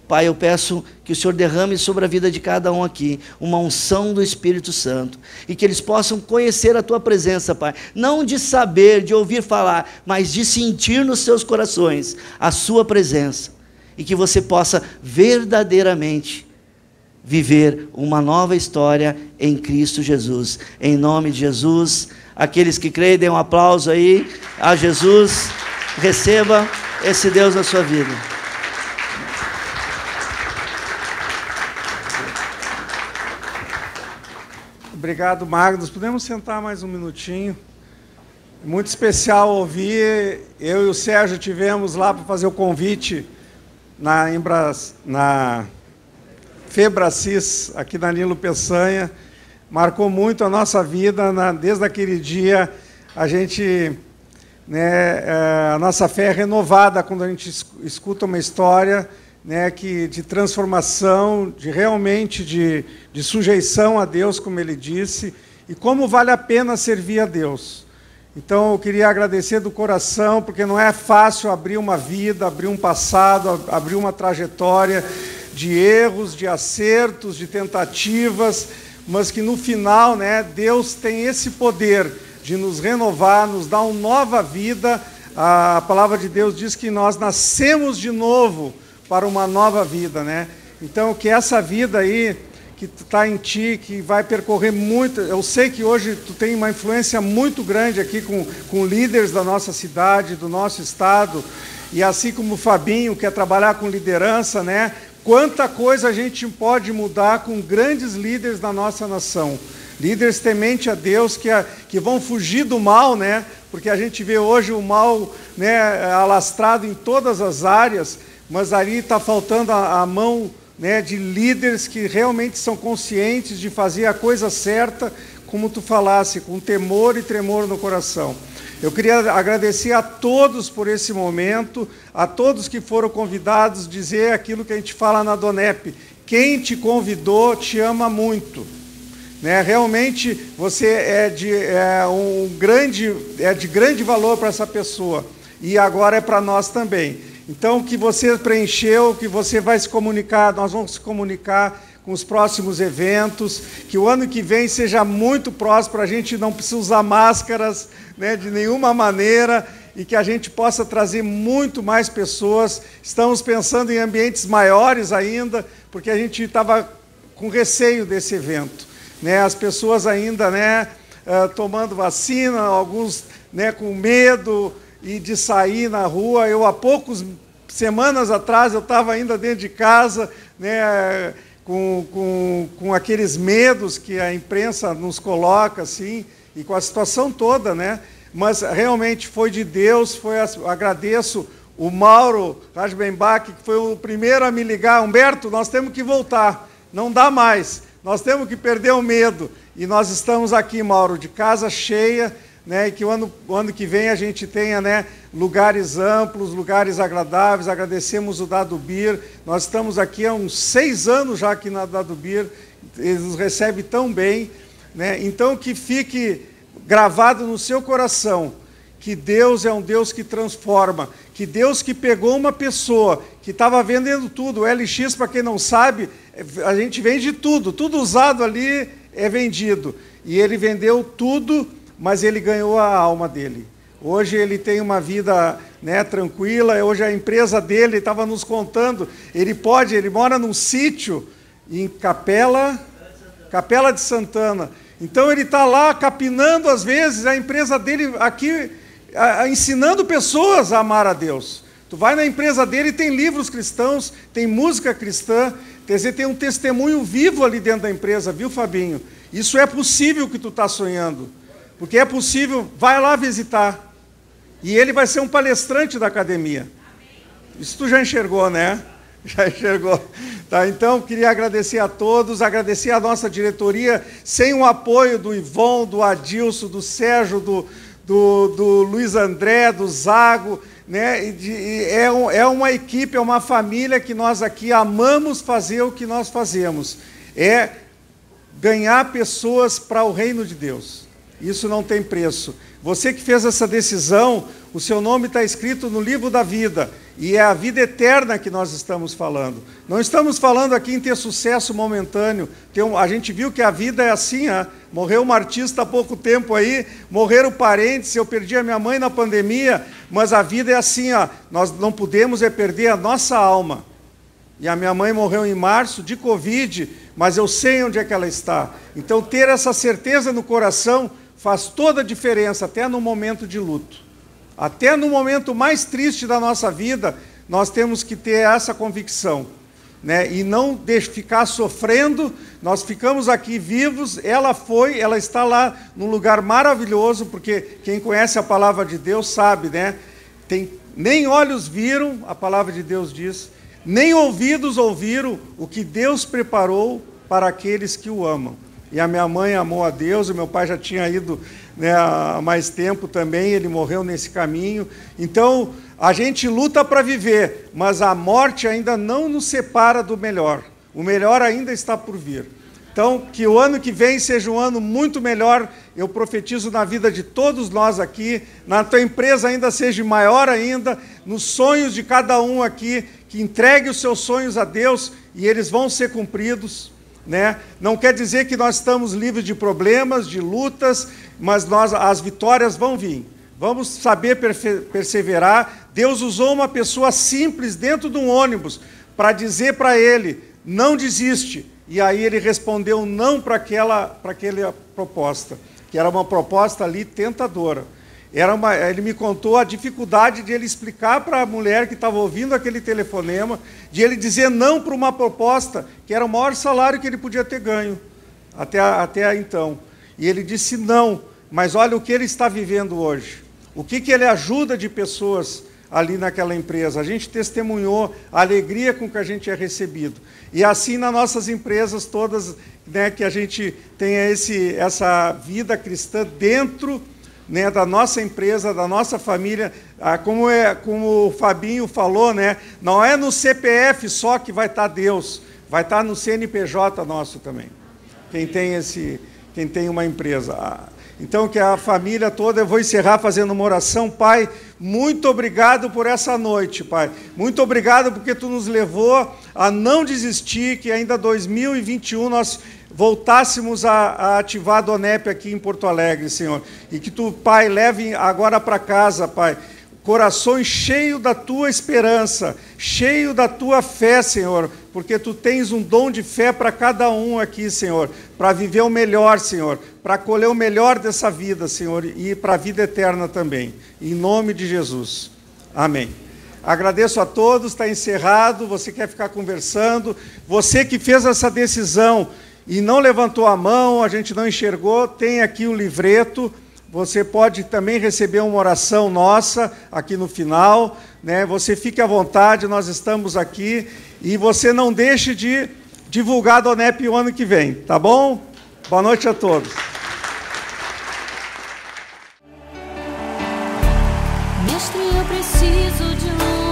Pai, eu peço que o Senhor derrame sobre a vida de cada um aqui uma unção do Espírito Santo, e que eles possam conhecer a Tua presença, Pai, não de saber, de ouvir falar, mas de sentir nos seus corações a Sua presença, e que você possa verdadeiramente viver uma nova história em Cristo Jesus. Em nome de Jesus, aqueles que creem, dêem um aplauso aí a Jesus. Receba esse Deus na sua vida. Obrigado, Magnus. Podemos sentar mais um minutinho? Muito especial ouvir. Eu e o Sérgio tivemos lá para fazer o convite na Febracis, aqui na Nilo Peçanha. Marcou muito a nossa vida. Desde aquele dia, a gente, a nossa fé é renovada quando a gente escuta uma história, de transformação, de sujeição a Deus, como ele disse, e como vale a pena servir a Deus. Então, eu queria agradecer do coração, porque não é fácil abrir uma vida, abrir um passado, abrir uma trajetória de erros, de acertos, de tentativas, mas que no final, Deus tem esse poder de nos renovar, nos dar uma nova vida. A palavra de Deus diz que nós nascemos de novo para uma nova vida, Então, que essa vida aí, que está em ti, que vai percorrer muito... Eu sei que hoje tu tem uma influência muito grande aqui com líderes da nossa cidade, do nosso estado, e assim como o Fabinho quer trabalhar com liderança, Quanta coisa a gente pode mudar com grandes líderes da nossa nação. Líderes temente a Deus, que vão fugir do mal, Porque a gente vê hoje o mal, alastrado em todas as áreas, mas ali está faltando a mão, de líderes que realmente são conscientes de fazer a coisa certa, como tu falasse, com temor e tremor no coração. Eu queria agradecer a todos por esse momento, a todos que foram convidados, dizer aquilo que a gente fala na Donep: quem te convidou te ama muito. Realmente você é de grande valor para essa pessoa, e agora é para nós também. Então, que você preencheu, que você vai se comunicar, nós vamos se comunicar com os próximos eventos, que o ano que vem seja muito próspero, a gente não precisa usar máscaras, de nenhuma maneira, e que a gente possa trazer muito mais pessoas. Estamos pensando em ambientes maiores ainda, porque a gente estava com receio desse evento. As pessoas ainda tomando vacina, alguns com medo e de sair na rua. Eu, há poucas semanas atrás, eu estava ainda dentro de casa, com aqueles medos que a imprensa nos coloca, assim, e com a situação toda, Mas realmente foi de Deus. Agradeço o Mauro Rajbenbach, que foi o primeiro a me ligar: Humberto, nós temos que voltar, não dá mais, nós temos que perder o medo. E nós estamos aqui, Mauro, de casa cheia, e que o ano que vem a gente tenha lugares amplos, lugares agradáveis. Agradecemos o Dado Bir. Nós estamos aqui há uns 6 anos já aqui na Dado Bir, eles nos recebem tão bem. Então, que fique gravado no seu coração que Deus é um Deus que transforma, que Deus que pegou uma pessoa que estava vendendo tudo. O LX, para quem não sabe, a gente vende tudo usado ali é vendido. E ele vendeu tudo, mas ele ganhou a alma dele. Hoje ele tem uma vida tranquila. Hoje a empresa dele estava nos contando, ele mora num sítio em Capela de Santana. Então ele está lá capinando às vezes, a empresa dele aqui, ensinando pessoas a amar a Deus. Tu vai na empresa dele, tem livros cristãos, tem música cristã, quer dizer, tem um testemunho vivo ali dentro da empresa, viu, Fabinho? Isso é possível que tu está sonhando. Porque é possível, vai lá visitar. E ele vai ser um palestrante da academia. Isso tu já enxergou, Já enxergou. Tá, então, queria agradecer a todos, agradecer a nossa diretoria. Sem o apoio do Ivon, do Adilson, do Sérgio, do Luiz André, do Zago, é uma equipe, é uma família que nós aqui amamos fazer o que nós fazemos. É ganhar pessoas para o reino de Deus. Isso não tem preço. Você que fez essa decisão, o seu nome está escrito no livro da vida. E é a vida eterna que nós estamos falando. Não estamos falando aqui em ter sucesso momentâneo. A gente viu que a vida é assim. Morreu um artista há pouco tempo aí, morreram parentes, eu perdi a minha mãe na pandemia, mas a vida é assim. Nós não podemos perder a nossa alma. E a minha mãe morreu em março de Covid, mas eu sei onde é que ela está. Então, ter essa certeza no coração faz toda a diferença, até no momento de luto. Até no momento mais triste da nossa vida, nós temos que ter essa convicção, né? E não ficar sofrendo. Nós ficamos aqui vivos, ela está lá num lugar maravilhoso, porque quem conhece a palavra de Deus sabe, né? Nem olhos viram, a palavra de Deus diz, nem ouvidos ouviram o que Deus preparou para aqueles que o amam. E a minha mãe amou a Deus, o meu pai já tinha ido, né, há mais tempo também, ele morreu nesse caminho. Então, a gente luta para viver, mas a morte ainda não nos separa do melhor. O melhor ainda está por vir. Então, que o ano que vem seja um ano muito melhor. Eu profetizo na vida de todos nós aqui, na tua empresa ainda seja maior ainda, nos sonhos de cada um aqui, que entregue os seus sonhos a Deus e eles vão ser cumpridos, né? Não quer dizer que nós estamos livres de problemas, de lutas, mas as vitórias vão vir. Vamos saber perseverar. Deus usou uma pessoa simples dentro de um ônibus para dizer para ele, não desiste. E aí ele respondeu não para aquela proposta, que era uma proposta ali tentadora. Ele me contou a dificuldade de ele explicar para a mulher que estava ouvindo aquele telefonema, de ele dizer não para uma proposta que era o maior salário que ele podia ter ganho até então. E ele disse não, mas olha o que ele está vivendo hoje. O que ele ajuda de pessoas ali naquela empresa. A gente testemunhou a alegria com que a gente é recebido. E assim nas nossas empresas todas, né, que a gente tenha essa vida cristã dentro, né, da nossa empresa, da nossa família, como o Fabinho falou, né, não é no CPF só que vai estar Deus, vai estar no CNPJ nosso também, quem tem uma empresa. Então, que a família toda, eu vou encerrar fazendo uma oração. Pai, muito obrigado por essa noite, Pai. Muito obrigado porque Tu nos levou a não desistir, que ainda 2021 nós voltássemos a ativar a Donep aqui em Porto Alegre, Senhor. E que Tu, Pai, leve agora para casa, Pai, corações cheios da Tua esperança, cheio da Tua fé, Senhor, porque Tu tens um dom de fé para cada um aqui, Senhor, para viver o melhor, Senhor, para colher o melhor dessa vida, Senhor, e para a vida eterna também. Em nome de Jesus. Amém. Agradeço a todos, está encerrado. Você quer ficar conversando? Você que fez essa decisão e não levantou a mão, a gente não enxergou, tem aqui o livreto. Você pode também receber uma oração nossa aqui no final, né? Você fique à vontade, nós estamos aqui. E você não deixe de divulgar a Donep o ano que vem, tá bom? Boa noite a todos. Mestre, eu preciso de um